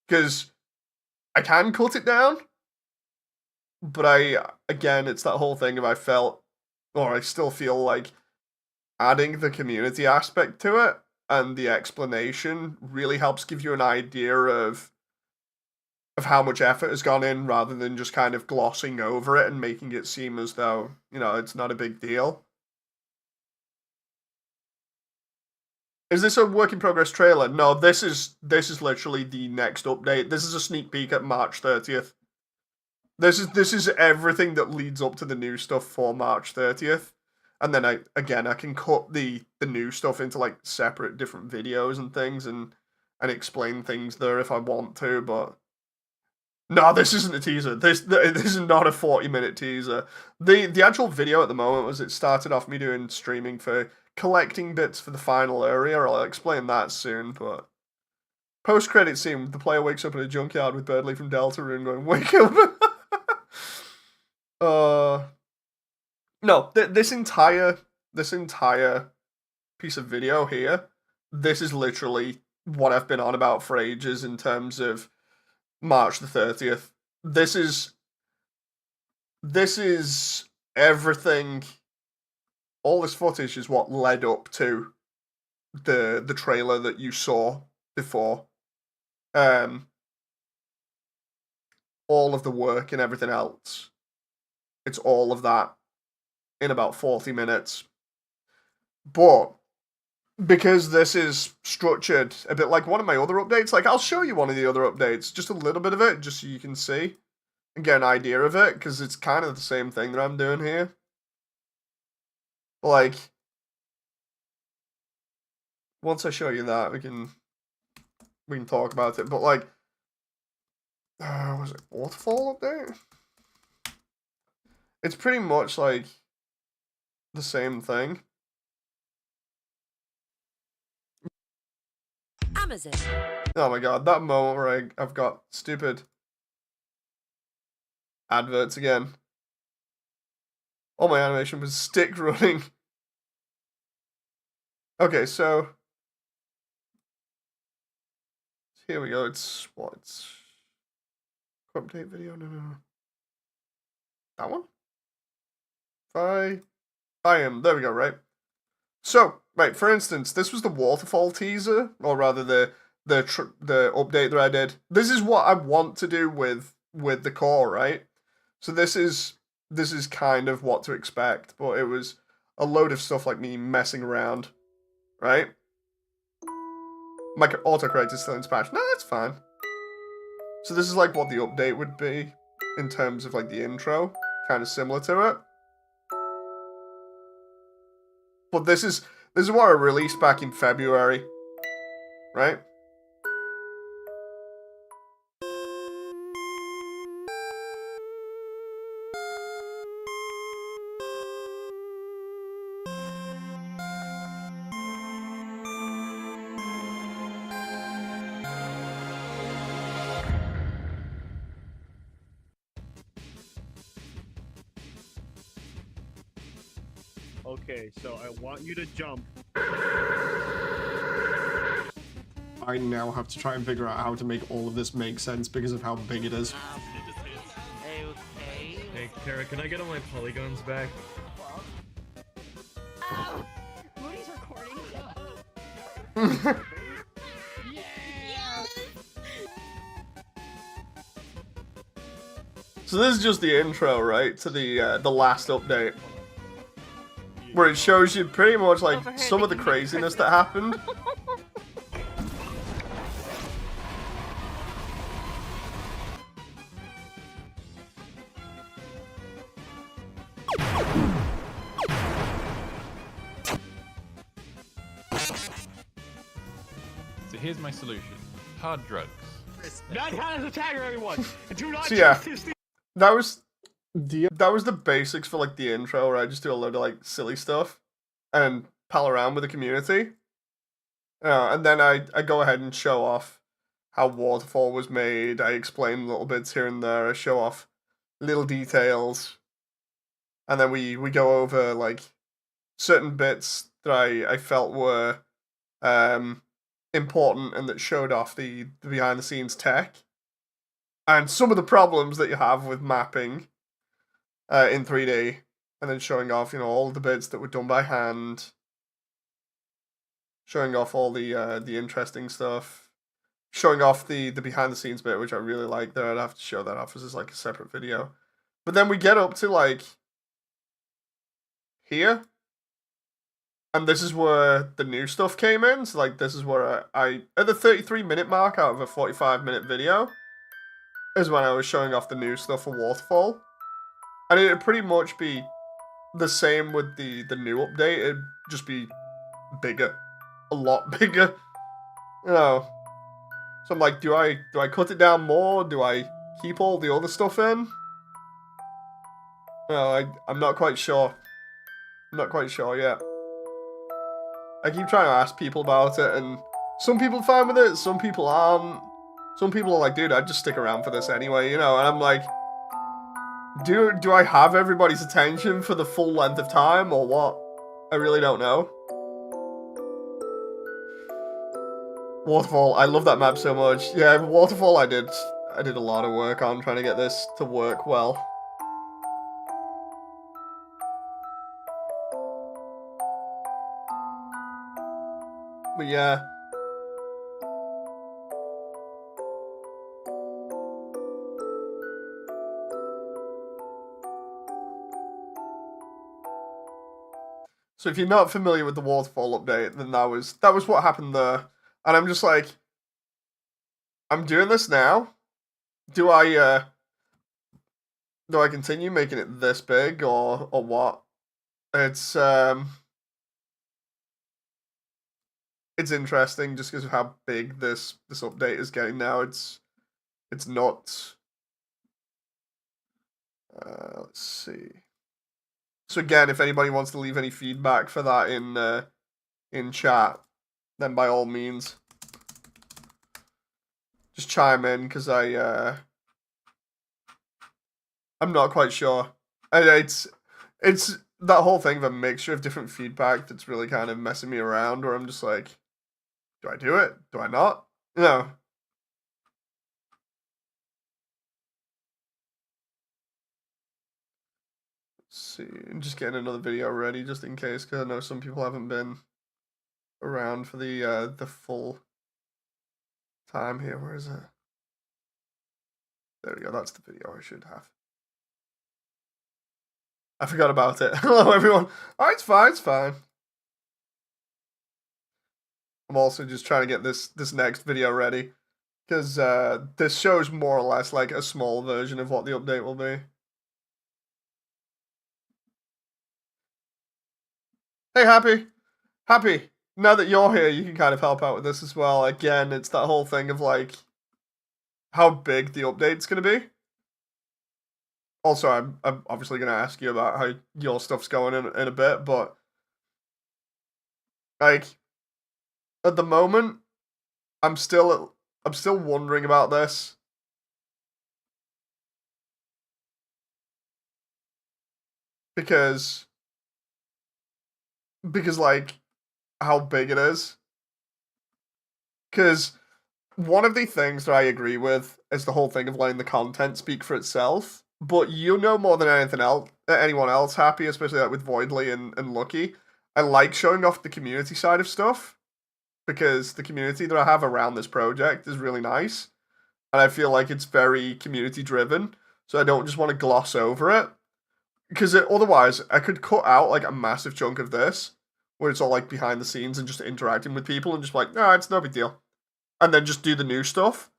Because I can cut it down, but again, it's that whole thing of I felt, or I still feel like adding the community aspect to it and the explanation really helps give you an idea of how much effort has gone in rather than just kind of glossing over it and making it seem as though, it's not a big deal. Is this a work in progress trailer? No, this is literally the next update. This is a sneak peek at March 30th. This is everything that leads up to the new stuff for March 30th. And then I can cut the new stuff into like separate different videos and things and explain things there if I want to, but no, this isn't a teaser. This is not a 40-minute teaser. The actual video at the moment was it started off me doing streaming for collecting bits for the final area. I'll explain that soon, but post-credit scene, the player wakes up in a junkyard with Birdley from Deltarune going, wake up. No, this entire piece of video here, this is literally what I've been on about for ages in terms of March the 30th. This is everything. All this footage is what led up to the trailer that you saw before. All of the work and everything else. It's all of that in about 40 minutes. But because this is structured a bit like one of my other updates. Like, I'll show you one of the other updates, just a little bit of it, just so you can see and get an idea of it, because it's kind of the same thing that I'm doing here. Like, once I show you that, we can talk about it. But like, was it waterfall update? It's pretty much like the same thing. Amazon. Oh my god, that moment where I've got stupid adverts again. All my animation was stick running. Okay, so here we go. It's what? It's update video. No. That one. I am. There we go. Right. So, right. For instance, this was the waterfall teaser, or rather the update that I did. This is what I want to do with the core, right? So this is kind of what to expect, but it was a load of stuff like me messing around, right? My autocorrect is still in Spanish. No, that's fine. So this is like what the update would be in terms of like the intro, kind of similar to it. But this is what I released back in February, right? Okay, so I want you to jump. I now have to try and figure out how to make all of this make sense because of how big it is. Okay. Hey, Kara, can I get all my polygons back? Moody's recording. So this is just the intro, right, to the last update, where it shows you pretty much like some of the craziness that happened. So here's my solution. Hard drugs. Not how to attack everyone! Do not So yeah, trust this. that was the basics for like the intro, where I just do a load of like silly stuff and pal around with the community. And then I go ahead and show off how Waterfall was made. I explain little bits here and there. I show off little details. And then we go over like certain bits that I felt were important and that showed off the behind the scenes tech. And some of the problems that you have with mapping in 3D. And then showing off, all the bits that were done by hand. Showing off all the interesting stuff. Showing off the behind the scenes bit, which I really like there. I'd have to show that off as like a separate video. But then we get up to like here. And this is where the new stuff came in. So like this is where I at the 33-minute mark out of a 45-minute video is when I was showing off the new stuff for Waterfall. And it'd pretty much be the same with the new update. It'd just be bigger. A lot bigger. So I'm like, do I cut it down more? Do I keep all the other stuff in? I'm not quite sure. I'm not quite sure yet. I keep trying to ask people about it, and some people are fine with it, some people aren't. Some people are like, dude, I'd just stick around for this anyway, and I'm like, do I have everybody's attention for the full length of time, or what? I really don't know. Waterfall, I love that map so much. Yeah, Waterfall I did a lot of work on trying to get this to work well. But yeah. So if you're not familiar with the waterfall update, then that was what happened there. And I'm just like, I'm doing this now. Do I continue making it this big or what? It's interesting just because of how big this update is getting now. It's not. Let's see. So again, if anybody wants to leave any feedback for that in chat, then by all means, just chime in because I'm not quite sure. It's that whole thing of a mixture of different feedback that's really kind of messing me around. Where I'm just like, do I do it? Do I not? No. Let's see, I'm just getting another video ready just in case, because I know some people haven't been around for the full time here. Where is it? There we go. That's the video I should have. I forgot about it. Hello, everyone. Oh, it's fine. It's fine. I'm also just trying to get this next video ready because this shows more or less like a small version of what the update will be. Hey, Happy. Now that you're here, you can kind of help out with this as well. Again, it's that whole thing of like how big the update's gonna be. Also, I'm obviously gonna ask you about how your stuff's going in a bit, but like at the moment, I'm still wondering about this. Because like how big it is. Because one of the things that I agree with is the whole thing of letting the content speak for itself. But you know more than anyone else, Happy, especially like with Voidly and Lucky. I like showing off the community side of stuff because the community that I have around this project is really nice. And I feel like it's very community driven. So I don't just want to gloss over it. Because otherwise, I could cut out like a massive chunk of this where it's all like behind the scenes and just interacting with people and just like, no, it's no big deal. And then just do the new stuff.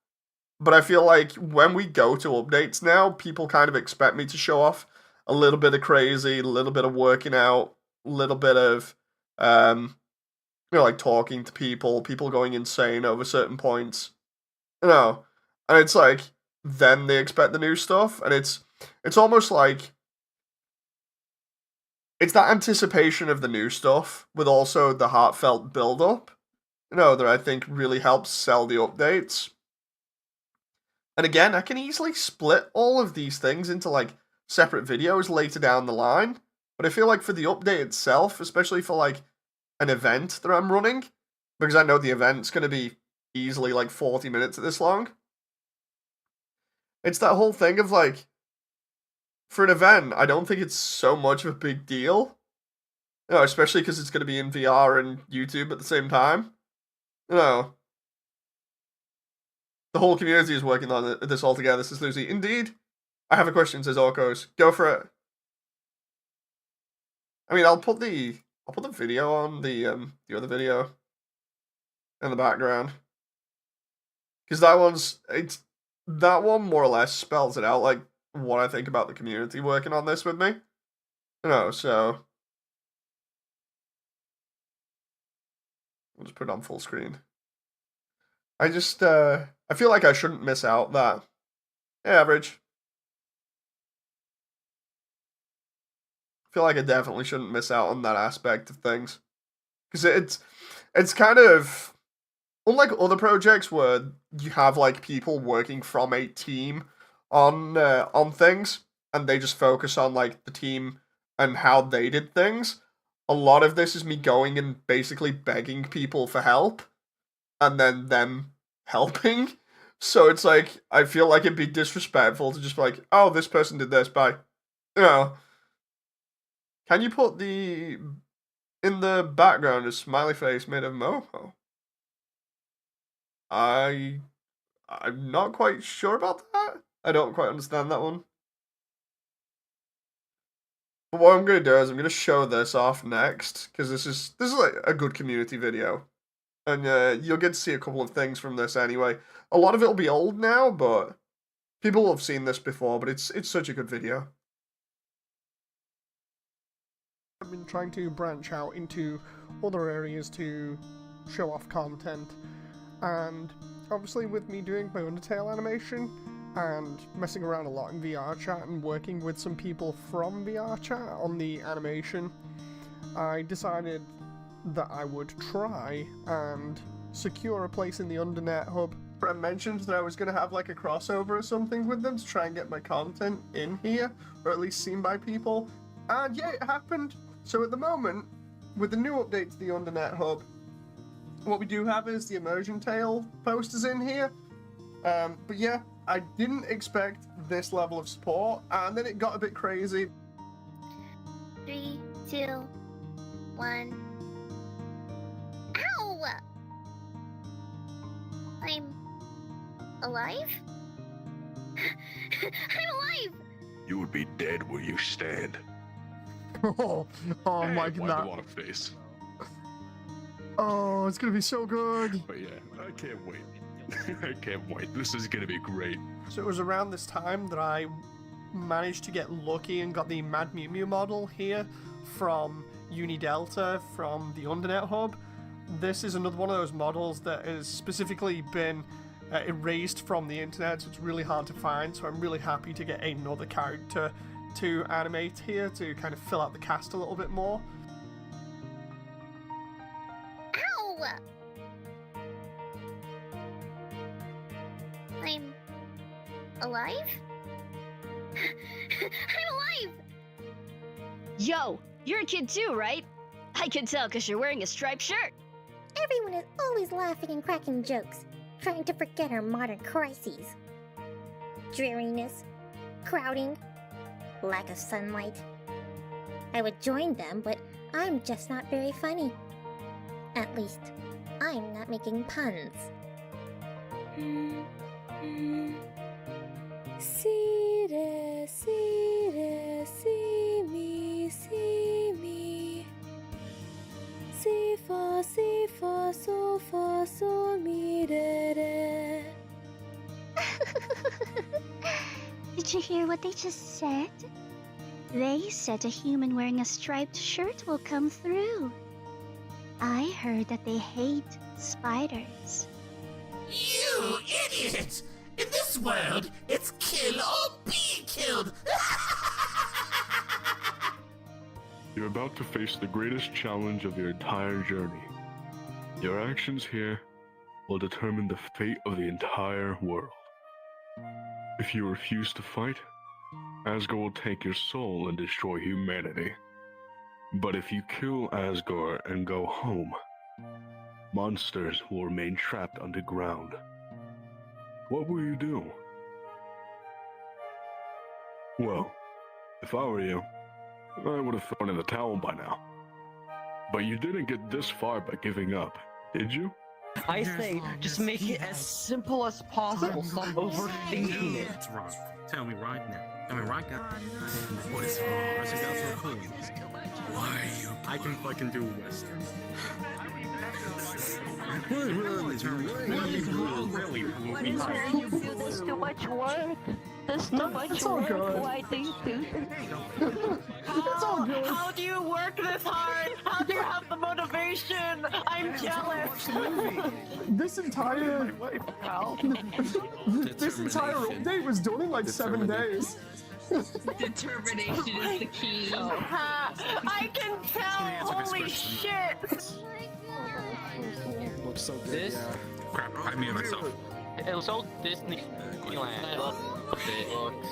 But I feel like when we go to updates now, people kind of expect me to show off a little bit of crazy, a little bit of working out, a little bit of, like talking to people going insane over certain points. And it's like, then they expect the new stuff. And it's almost like, it's that anticipation of the new stuff with also the heartfelt build-up, that I think really helps sell the updates. And again, I can easily split all of these things into like separate videos later down the line. But I feel like for the update itself, especially for like an event that I'm running, because I know the event's going to be easily like 40 minutes at this long. It's that whole thing of like, for an event, I don't think it's so much of a big deal. Especially because it's going to be in VR and YouTube at the same time. The whole community is working on this all together, says Lucy. Indeed. I have a question, says Orcos. Go for it. I mean, I'll put the video on the other video in the background. Because that one more or less spells it out, like, what I think about the community working on this with me. So I'll just put it on full screen. I just, I feel like I shouldn't miss out that. Average. I feel like I definitely shouldn't miss out on that aspect of things. Because it's kind of, unlike other projects where you have, like, people working from a team on things, and they just focus on, like, the team and how they did things. A lot of this is me going and basically begging people for help, and then them helping. So it's like, I feel like it'd be disrespectful to just be like, oh, this person did this, bye. Can you put in the background a smiley face made of moho? I'm not quite sure about that. I don't quite understand that one. But what I'm gonna do is I'm gonna show this off next because this is like a good community video, and you'll get to see a couple of things from this anyway. A lot of it'll be old now, but people will have seen this before. But it's such a good video. I've been trying to branch out into other areas to show off content, and obviously with me doing my Undertale animation and messing around a lot in VR chat and working with some people from VR chat on the animation, I decided that I would try and secure a place in the Undernet hub. I mentioned that I was going to have like a crossover or something with them to try and get my content in here, or at least seen by people, and yeah, it happened. So at the moment, with the new update to the Undernet hub, what we do have is the Immersiontale posters in here. But yeah, I didn't expect this level of support, and then it got a bit crazy. 3, 2, 1. Ow! I'm alive? I'm alive! You would be dead where you stand. Oh my Why god. the long face? Oh, it's gonna be so good. But yeah, I can't wait. I can't wait. This is gonna be great. So it was around this time that I managed to get lucky and got the Mad Mew Mew model here from UniDelta from the Undernet hub. This is another one of those models that has specifically been erased from the internet, so it's really hard to find, so I'm really happy to get another character to animate here to kind of fill out the cast a little bit more. Ow! I'm alive? I'm alive! Yo, you're a kid too, right? I can tell because you're wearing a striped shirt. Everyone is always laughing and cracking jokes, trying to forget our modern crises. Dreariness, crowding, lack of sunlight. I would join them, but I'm just not very funny. At least, I'm not making puns. See me, see me. Si fa, so mi re. Did you hear what they just said? They said a human wearing a striped shirt will come through. I heard that they hate spiders. You idiot! In this world, it's kill or be killed! You're about to face the greatest challenge of your entire journey. Your actions here will determine the fate of the entire world. If you refuse to fight, Asgore will take your soul and destroy humanity. But if you kill Asgore and go home, monsters will remain trapped underground. What will you do? Well, if I were you, I would have thrown in the towel by now. But you didn't get this far by giving up, did you? I say, just make it as simple as possible. Stop overthinking it. What's wrong? Tell me right now. Tell me right now. What is wrong? I said, that's cool. Why are you? I can fucking do Western. There's too much work. There's too much work. Why do you do this? How do you work this hard? How do you have the motivation? I'm jealous. This entire update was done in like 7 days. Determination is the key. I can tell. Holy shit. Looks so good. This? Yeah. Crap, I made myself. It was so Disneyland. I love it looks.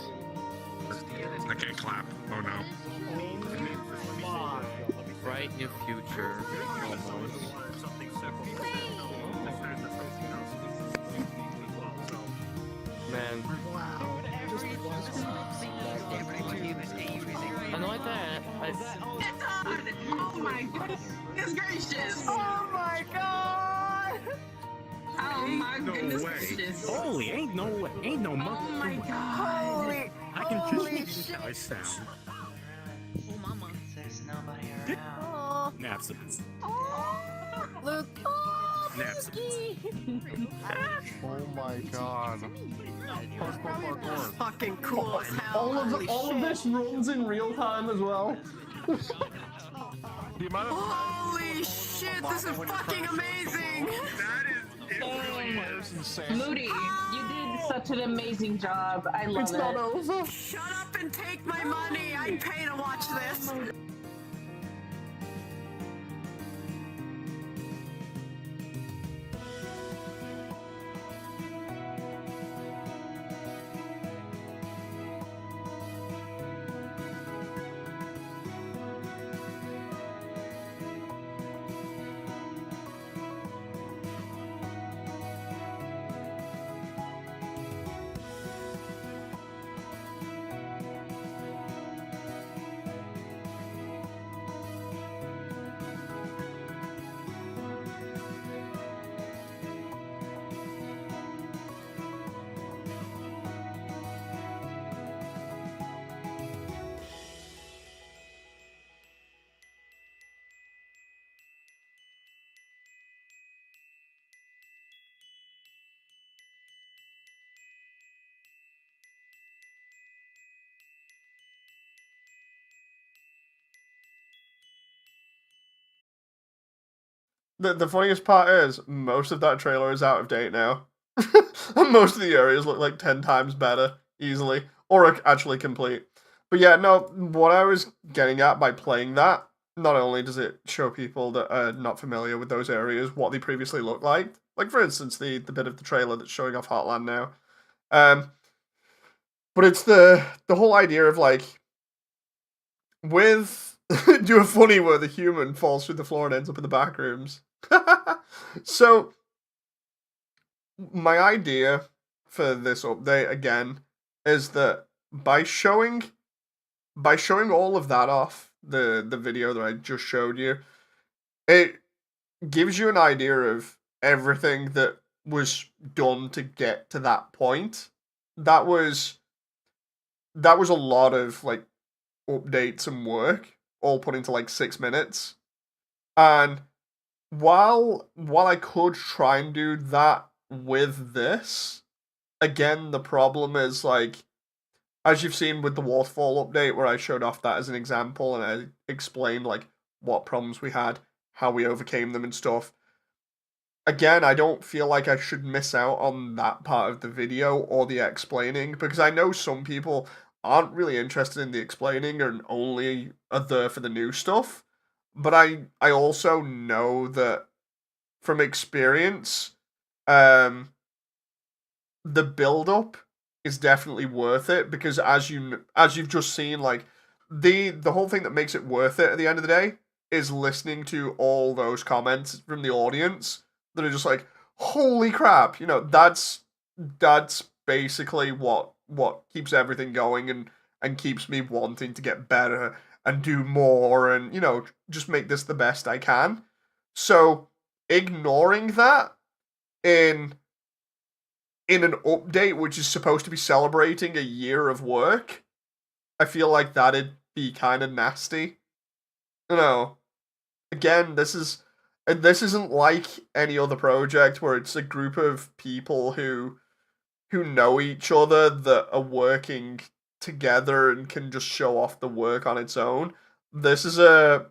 I can't clap. Oh no. Bright new future. Almost. Man. I know like that. Oh my goodness gracious! Oh my god! Oh my goodness gracious! Holy, ain't no Oh my god! Holy! I can just guys sound. absence. Luke. Naps. Oh my god. Fucking cool as hell. All of this runs in real time as well. The amount of Holy shit, this is fucking amazing! Moody, you did such an amazing job. I love It's it. not over. Shut up and take my money! I'd pay to watch this! The funniest part is, most of that trailer is out of date now. And most of the areas look like 10 times better, easily. Or are actually complete. But yeah, no, what I was getting at by playing that, not only does it show people that are not familiar with those areas what they previously looked like for instance, the bit of the trailer that's showing off Heartland now. But it's the whole idea of, like, with... do a funny where the human falls through the floor and ends up in the back rooms. So, my idea for this update, again, is that by showing all of that off, the video that I just showed you, it gives you an idea of everything that was done to get to that point. That was a lot of, like, updates and work, all put into, like, 6 minutes. And while I could try and do that with this, again, the problem is, like, as you've seen with the waterfall update, where I showed off that as an example, and I explained, like, what problems we had, how we overcame them and stuff. Again, I don't feel like I should miss out on that part of the video or the explaining, because I know some people aren't really interested in the explaining and only are there for the new stuff. But I also know that from experience, the build-up is definitely worth it, because as you've just seen, like, the whole thing that makes it worth it at the end of the day is listening to all those comments from the audience that are just like, holy crap, you know, that's basically what keeps everything going and keeps me wanting to get better and do more and, you know, just make this the best I can. So ignoring that in an update which is supposed to be celebrating a year of work, I feel like that'd be kind of nasty. You know, again, this isn't like any other project where it's a group of people who know each other that are working together and can just show off the work on its own. This is a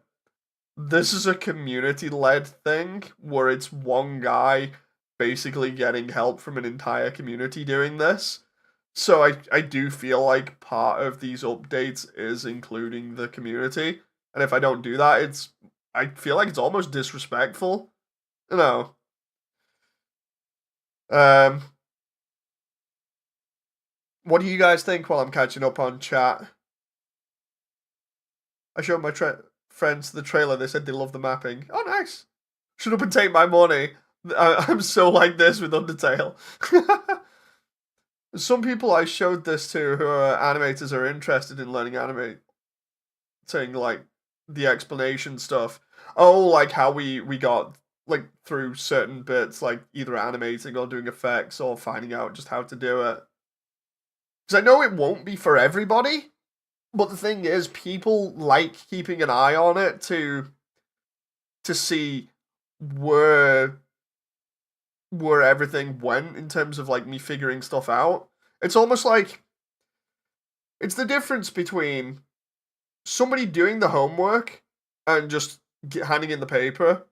community-led thing where it's one guy basically getting help from an entire community doing this. So I do feel like part of these updates is including the community. And if I don't do that, I feel like it's almost disrespectful. You know. What do you guys think while I'm catching up on chat? I showed my friends the trailer. They said they love the mapping. Oh, nice. Shut up and take my money. I'm so like this with Undertale. Some people I showed this to who are animators are interested in learning animating, like, the explanation stuff. Oh, like how we got, like, through certain bits, like either animating or doing effects or finding out just how to do it. Because I know it won't be for everybody, but the thing is, people like keeping an eye on it to to see where everything went in terms of like me figuring stuff out. It's almost like it's the difference between somebody doing the homework and just handing in the paper,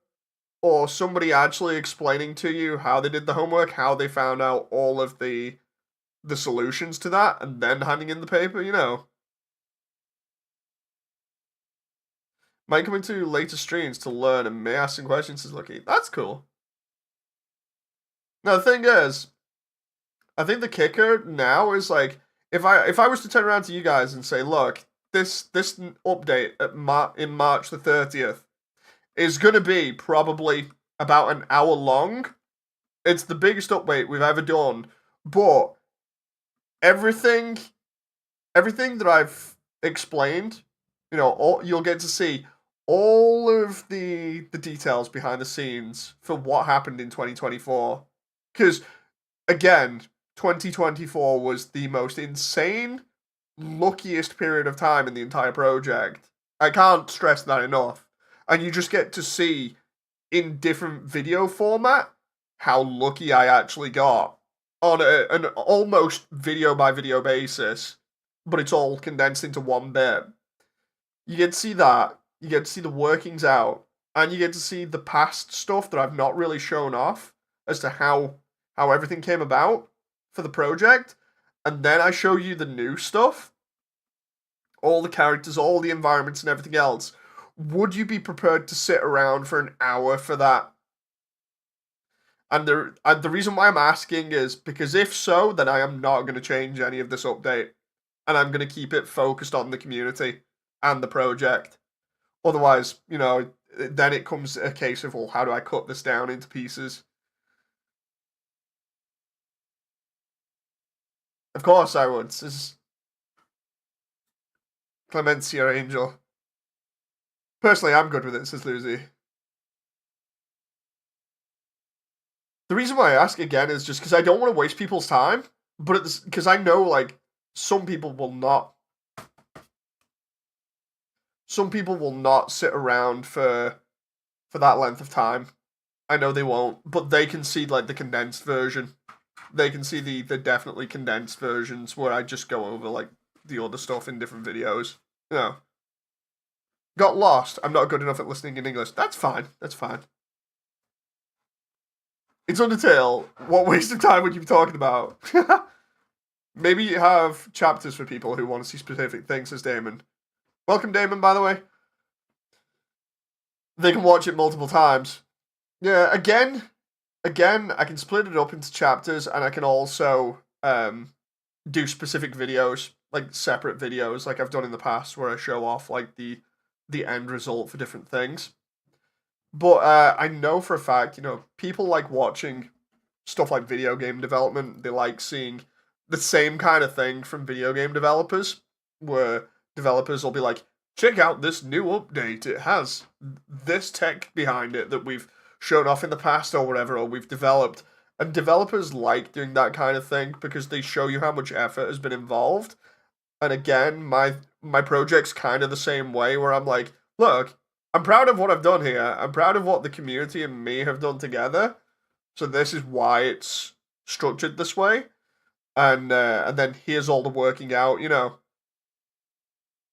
or somebody actually explaining to you how they did the homework, how they found out all of the solutions to that, and then handing in the paper, you know. Might come into later streams to learn and may ask some questions, says Lucky. That's cool. Now, the thing is, I think the kicker now is, like, if I was to turn around to you guys and say, look, this update in March the 30th is going to be probably about an hour long. It's the biggest update we've ever done, but everything that I've explained, you know, you'll get to see all of the details behind the scenes for what happened in 2024. Because, again, 2024 was the most insane, luckiest period of time in the entire project. I can't stress that enough. And you just get to see, in different video format, how lucky I actually got on an almost video-by-video basis, but it's all condensed into one bit. You get to see that, you get to see the workings out, and you get to see the past stuff that I've not really shown off as to how everything came about for the project, and then I show you the new stuff, all the characters, all the environments and everything else. Would you be prepared to sit around for an hour for that? And the reason why I'm asking is because if so, then I am not going to change any of this update, and I'm going to keep it focused on the community and the project. Otherwise, you know, then it comes a case of, well, how do I cut this down into pieces? Of course I would. This is Clemencia Angel. Personally, I'm good with it, says Lucy. The reason why I ask again is just because I don't want to waste people's time, but because I know, like, some people will not sit around for that length of time. I know they won't, but they can see, like, the condensed version. They can see the definitely condensed versions where I just go over, like, the other stuff in different videos. You know. Got lost. I'm not good enough at listening in English. That's fine. That's fine. It's Undertale. What waste of time would you be talking about? Maybe you have chapters for people who want to see specific things, says Damon. Welcome, Damon, by the way. They can watch it multiple times. Yeah, again, I can split it up into chapters, and I can also do specific videos, like separate videos, like I've done in the past, where I show off like the end result for different things. But I know for a fact, you know, people like watching stuff like video game development. They like seeing the same kind of thing from video game developers, where developers will be like, check out this new update. It has this tech behind it that we've shown off in the past or whatever, or we've developed. And developers like doing that kind of thing because they show you how much effort has been involved. And again, my project's kind of the same way, where I'm like, look, I'm proud of what I've done here. I'm proud of what the community and me have done together. So this is why it's structured this way. And then here's all the working out, you know.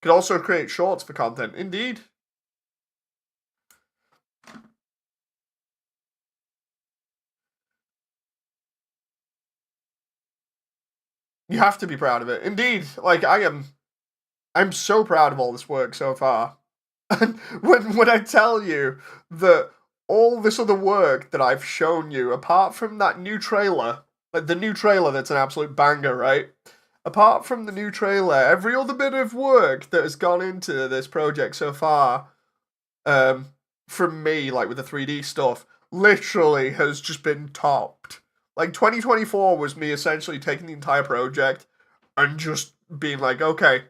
Could also create shorts for content. Indeed. You have to be proud of it. Indeed. Like, I'm so proud of all this work so far. And when I tell you that all this other work that I've shown you, apart from that new trailer, like the new trailer that's an absolute banger, right? Apart from the new trailer, every other bit of work that has gone into this project so far, from me, like with the 3D stuff, literally has just been topped. Like, 2024 was me essentially taking the entire project and just being like, okay,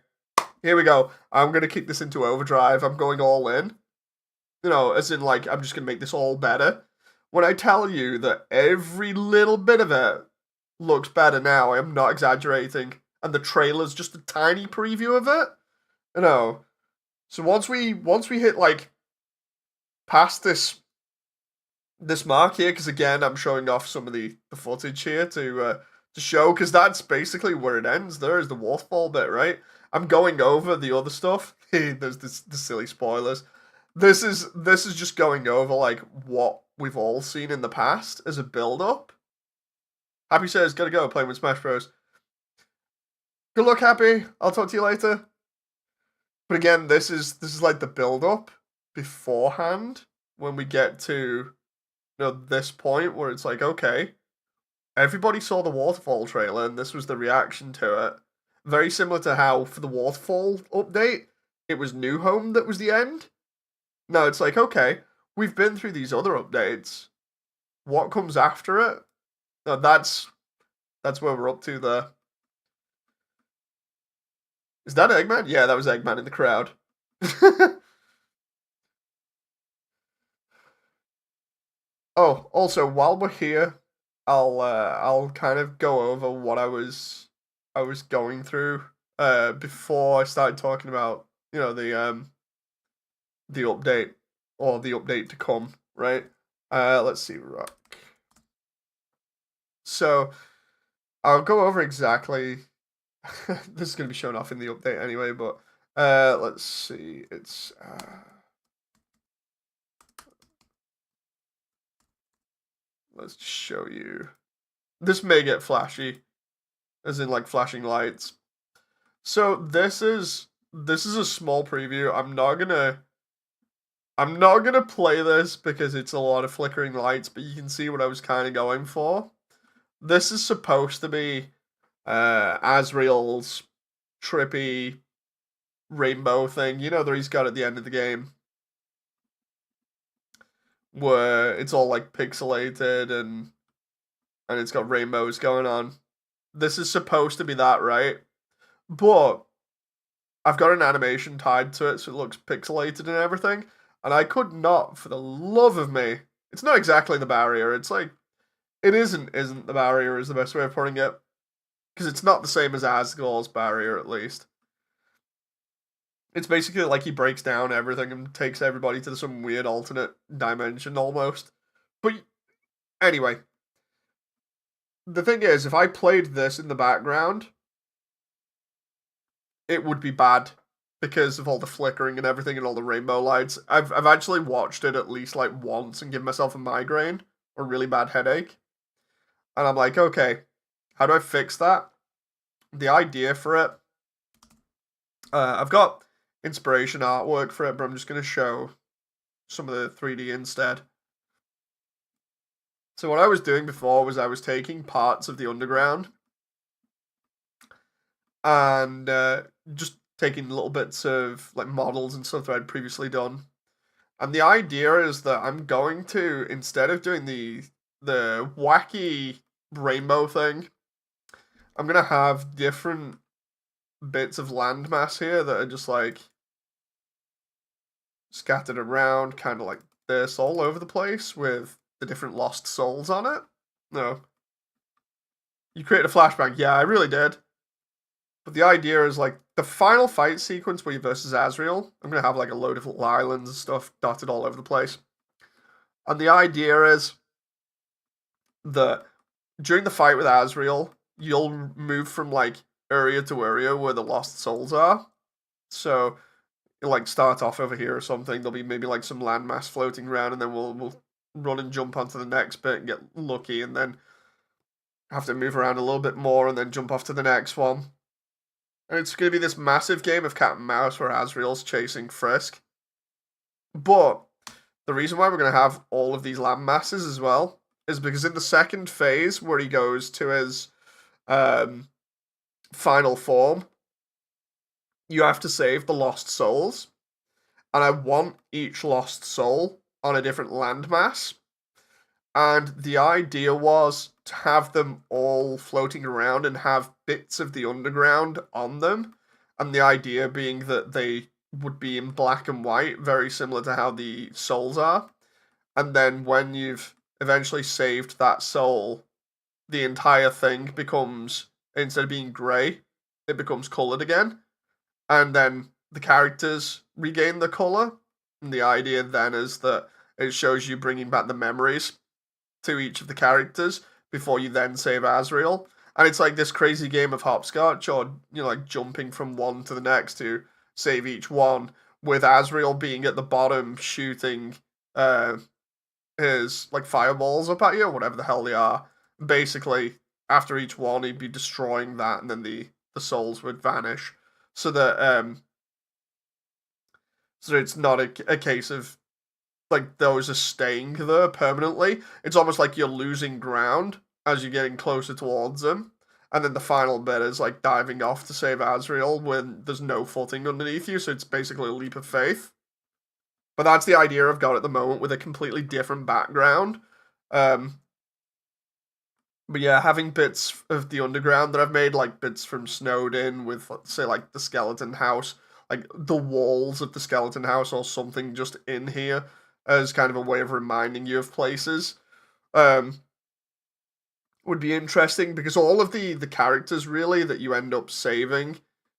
here we go. I'm going to kick this into overdrive. I'm going all in. You know, as in, like, I'm just going to make this all better. When I tell you that every little bit of it looks better now, I am not exaggerating. And the trailer's just a tiny preview of it. You know. So once we hit, like, past this mark here, because again, I'm showing off some of the footage here to show, because that's basically where it ends. There is the waterfall bit, right? I'm going over the other stuff. There's the silly spoilers. This is just going over like what we've all seen in the past as a build-up. Happy says, gotta go, playing with Smash Bros. Good luck, Happy. I'll talk to you later. But again, this is like the build-up beforehand when we get to this point where it's like, okay, everybody saw the waterfall trailer and this was the reaction to it. Very similar to how for the waterfall update, it was New Home that was the end. No, it's like, okay, we've been through these other updates. What comes after it? No, that's where we're up to there. Is that Eggman? Yeah, that was Eggman in the crowd. Oh, also, while we're here, I'll kind of go over what I was going through before I started talking about the update or the update to come, right? Let's see, Rock. So I'll go over exactly. This is going to be shown off in the update anyway, but let's see. It's let's show you. This may get flashy, as in like flashing lights. So this is a small preview. I'm not gonna play this because it's a lot of flickering lights, but you can see what I was kind of going for. This is supposed to be Asriel's trippy rainbow thing, that he's got at the end of the game, where it's all like pixelated and it's got rainbows going on. This is supposed to be that, right? But I've got an animation tied to it, so it looks pixelated and everything, and I could not, for the love of me, it's not exactly the barrier, it's like, it isn't the barrier is the best way of putting it, because it's not the same as Asgol's barrier, at least. It's basically like he breaks down everything and takes everybody to some weird alternate dimension, almost. But, anyway. The thing is, if I played this in the background, it would be bad because of all the flickering and everything and all the rainbow lights. I've actually watched it at least like once and given myself a migraine or a really bad headache. And I'm like, okay, how do I fix that? The idea for it, I've got inspiration artwork for it, but I'm just going to show some of the 3D instead. So what I was doing before was I was taking parts of the underground and just taking little bits of like models and stuff that I'd previously done. And the idea is that I'm going to, instead of doing the wacky rainbow thing, I'm going to have different bits of landmass here that are just like scattered around, kind of like this, all over the place with the different lost souls on it. No. You created a flashbang. Yeah, I really did. But the idea is like the final fight sequence where you versus Asriel, I'm going to have like a load of little islands and stuff dotted all over the place. And the idea is that during the fight with Asriel, you'll move from like area to area where the lost souls are. So you'll like start off over here or something. There'll be maybe like some landmass floating around, and then we'll run and jump onto the next bit and get lucky, and then have to move around a little bit more and then jump off to the next one. And it's going to be this massive game of cat and mouse where Asriel's chasing Frisk. But the reason why we're going to have all of these land masses as well is because in the second phase where he goes to his final form, you have to save the lost souls. And I want each lost soul on a different landmass. And the idea was to have them all floating around and have bits of the underground on them. And the idea being that they would be in black and white, very similar to how the souls are. And then when you've eventually saved that soul, the entire thing becomes, instead of being grey, it becomes coloured again. And then the characters regain the colour. And the idea then is that it shows you bringing back the memories to each of the characters before you then save Asriel. And it's like this crazy game of hopscotch, or like jumping from one to the next to save each one, with Asriel being at the bottom shooting his like fireballs up at you, or whatever the hell they are. Basically, after each one, he'd be destroying that, and then the souls would vanish, so that so it's not a case of like those are staying there permanently. It's almost like you're losing ground as you're getting closer towards them. And then the final bit is like diving off to save Asriel when there's no footing underneath you, so it's basically a leap of faith. But that's the idea I've got at the moment, with a completely different background. But yeah, having bits of the underground that I've made, like bits from Snowdin with, say, like the skeleton house, like the walls of the skeleton house or something just in here as kind of a way of reminding you of places. Would be interesting, because all of the characters really that you end up saving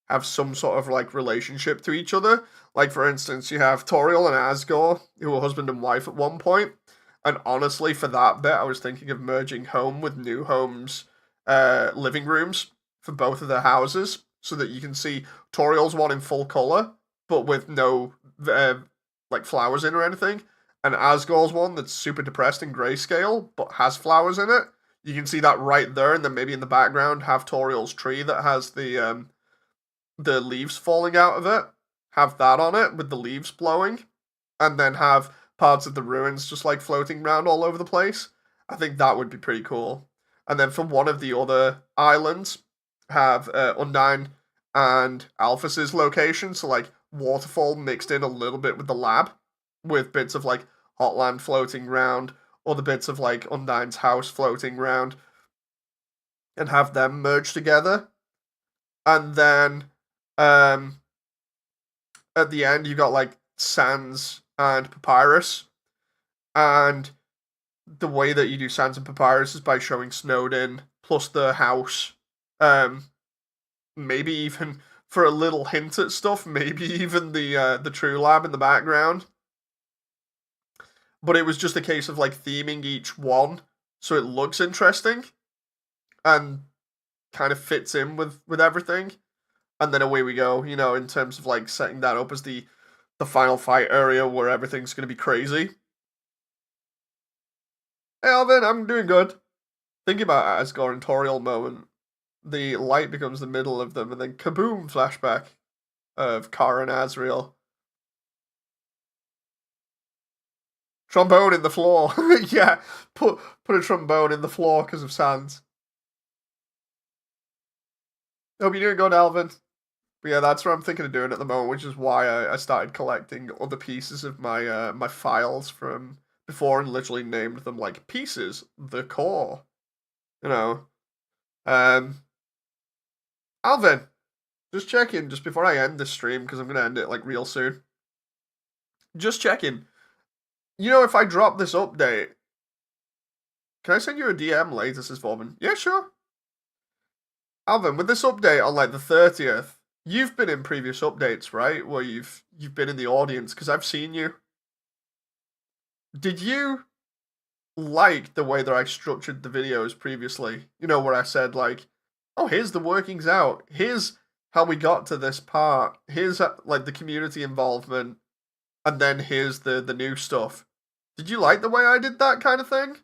have some sort of like relationship to each other. Like, for instance, you have Toriel and Asgore, who were husband and wife at one point. And honestly, for that bit, I was thinking of merging Home with New Home's living rooms for both of their houses, so that you can see Toriel's one in full color, but with no like flowers in or anything, and Asgore's one that's super depressed in grayscale but has flowers in it. You can see that right there, and then maybe in the background have Toriel's tree that has the leaves falling out of it. Have that on it with the leaves blowing, and then have parts of the ruins just like floating around all over the place. I think that would be pretty cool. And then for one of the other islands, have Undyne and Alphys's location, so like Waterfall mixed in a little bit with the lab, with bits of like Hotland floating around, or the bits of like Undyne's house floating around, and have them merge together. And then at the end you got like Sans and Papyrus, and the way that you do Sans and Papyrus is by showing Snowdin plus the house. Maybe even for a little hint at stuff, maybe even the True Lab in the background. But it was just a case of like theming each one so it looks interesting and kind of fits in with everything. And then away we go, in terms of like setting that up as the final fight area where everything's going to be crazy. Hey Alvin, I'm doing good. Thinking about Asgore and Toriel moment. The light becomes the middle of them, and then kaboom, flashback of Kara and Asriel. Trombone in the floor. Yeah, put a trombone in the floor because of Sans. Hope you're doing good, Alvin. But yeah, that's what I'm thinking of doing at the moment, which is why I started collecting other pieces of my my files from before and literally named them like pieces, the core. Alvin, just checking just before I end this stream, because I'm gonna end it like real soon. Just checking. If I drop this update, can I send you a DM later, says Vorman? Yeah, sure. Alvin, with this update on like the 30th, you've been in previous updates, right? Where you've been in the audience, because I've seen you. Did you like the way that I structured the videos previously? Where I said like, oh, here's the workings out. Here's how we got to this part. Here's like the community involvement, and then here's the new stuff. Did you like the way I did that kind of thing?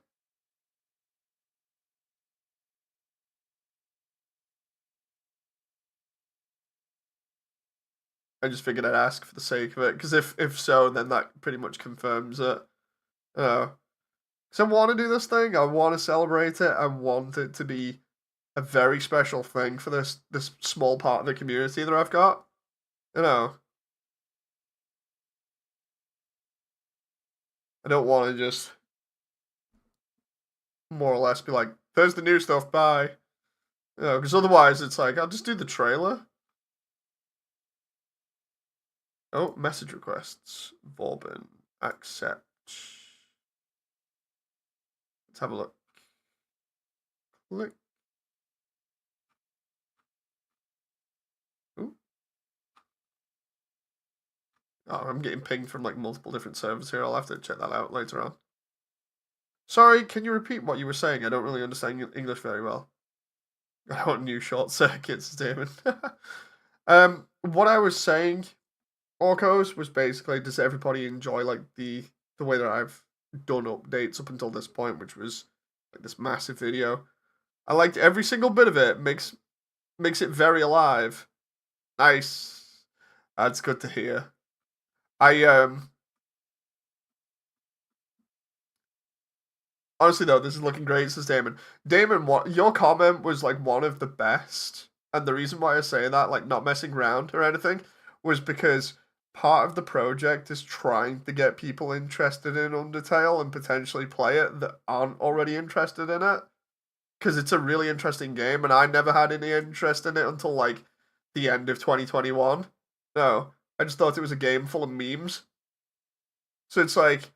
I just figured I'd ask for the sake of it, because if so, then that pretty much confirms it. Because I want to do this thing, I want to celebrate it, I want it to be a very special thing for this small part of the community that I've got. I don't want to just more or less be like, there's the new stuff, bye. Because otherwise it's like, I'll just do the trailer. Oh, message requests. Vorben. Accept. Let's have a look. Click. Ooh. Oh, I'm getting pinged from like multiple different servers here. I'll have to check that out later on. Sorry, can you repeat what you were saying? I don't really understand English very well. I want new short circuits, Damon. What I was saying, Orcos, was basically, does everybody enjoy like the way that I've done updates up until this point, which was like this massive video. I liked every single bit of it. Makes it very alive. Nice. That's good to hear. Honestly though, this is looking great, says Damon. Damon, your comment was like one of the best. And the reason why I say that, like not messing around or anything, was because part of the project is trying to get people interested in Undertale and potentially play it that aren't already interested in it. Because it's a really interesting game, and I never had any interest in it until like the end of 2021. No, I just thought it was a game full of memes. So it's like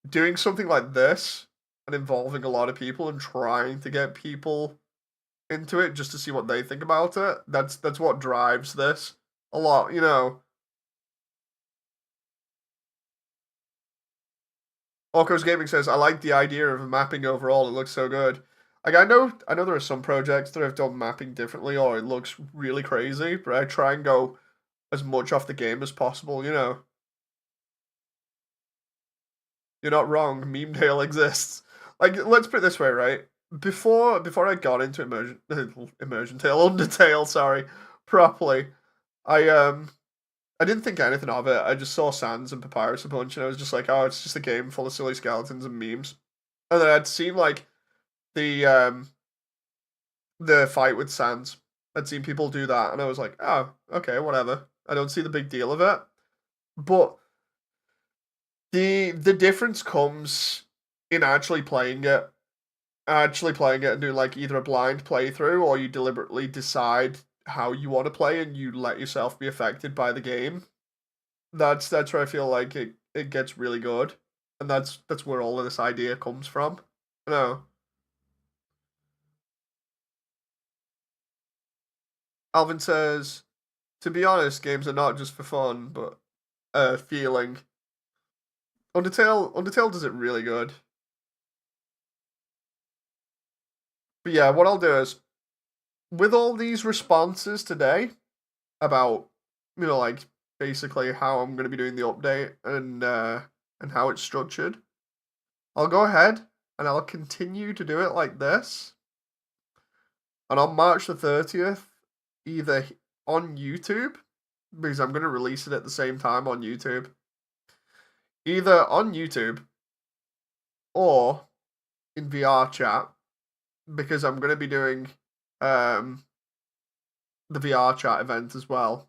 doing something like this and involving a lot of people and trying to get people into it just to see what they think about it. That's what drives this a lot, you know. Orcos Gaming says, I like the idea of mapping overall. It looks so good. Like I know there are some projects that have done mapping differently or it looks really crazy, but I try and go as much off the game as possible, you know. You're not wrong, Memedale exists. Like, let's put it this way, right? Before I got into Immersiontale, Undertale, sorry, properly, I didn't think anything of it. I just saw Sans and Papyrus a bunch, and I was just like, oh, it's just a game full of silly skeletons and memes. And then I'd seen like the fight with Sans. I'd seen people do that, and I was like, oh, okay, whatever. I don't see the big deal of it. But the difference comes in actually playing it. And doing like either a blind playthrough or you deliberately decide how you want to play and you let yourself be affected by the game. That's where I feel like it gets really good. And that's where all of this idea comes from. You know. Alvin says, to be honest, games are not just for fun, but feeling. Undertale does it really good. But yeah, what I'll do is, with all these responses today about, you know, like basically how I'm going to be doing the update and how it's structured, I'll go ahead and I'll continue to do it like this. And on March the 30th, either on YouTube, because I'm going to release it at the same time on YouTube, either on YouTube or in VR chat, because I'm going to be doing the VR chat event as well,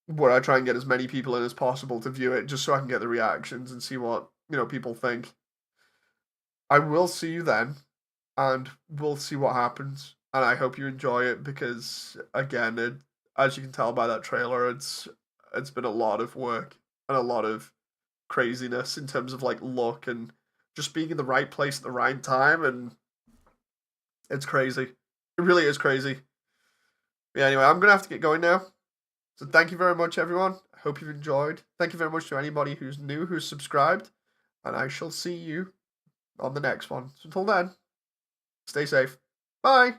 where I try and get as many people in as possible to view it, just so I can get the reactions and see what, you know, people think. I will see you then, and we'll see what happens. And I hope you enjoy it because, again, as you can tell by that trailer, it's been a lot of work and a lot of craziness in terms of like luck and just being in the right place at the right time, and it's crazy. It really is crazy. Yeah, anyway, I'm gonna have to get going now. So thank you very much, everyone. I hope you've enjoyed. Thank you very much to anybody who's new, who's subscribed, and I shall see you on the next one. So until then, stay safe. Bye.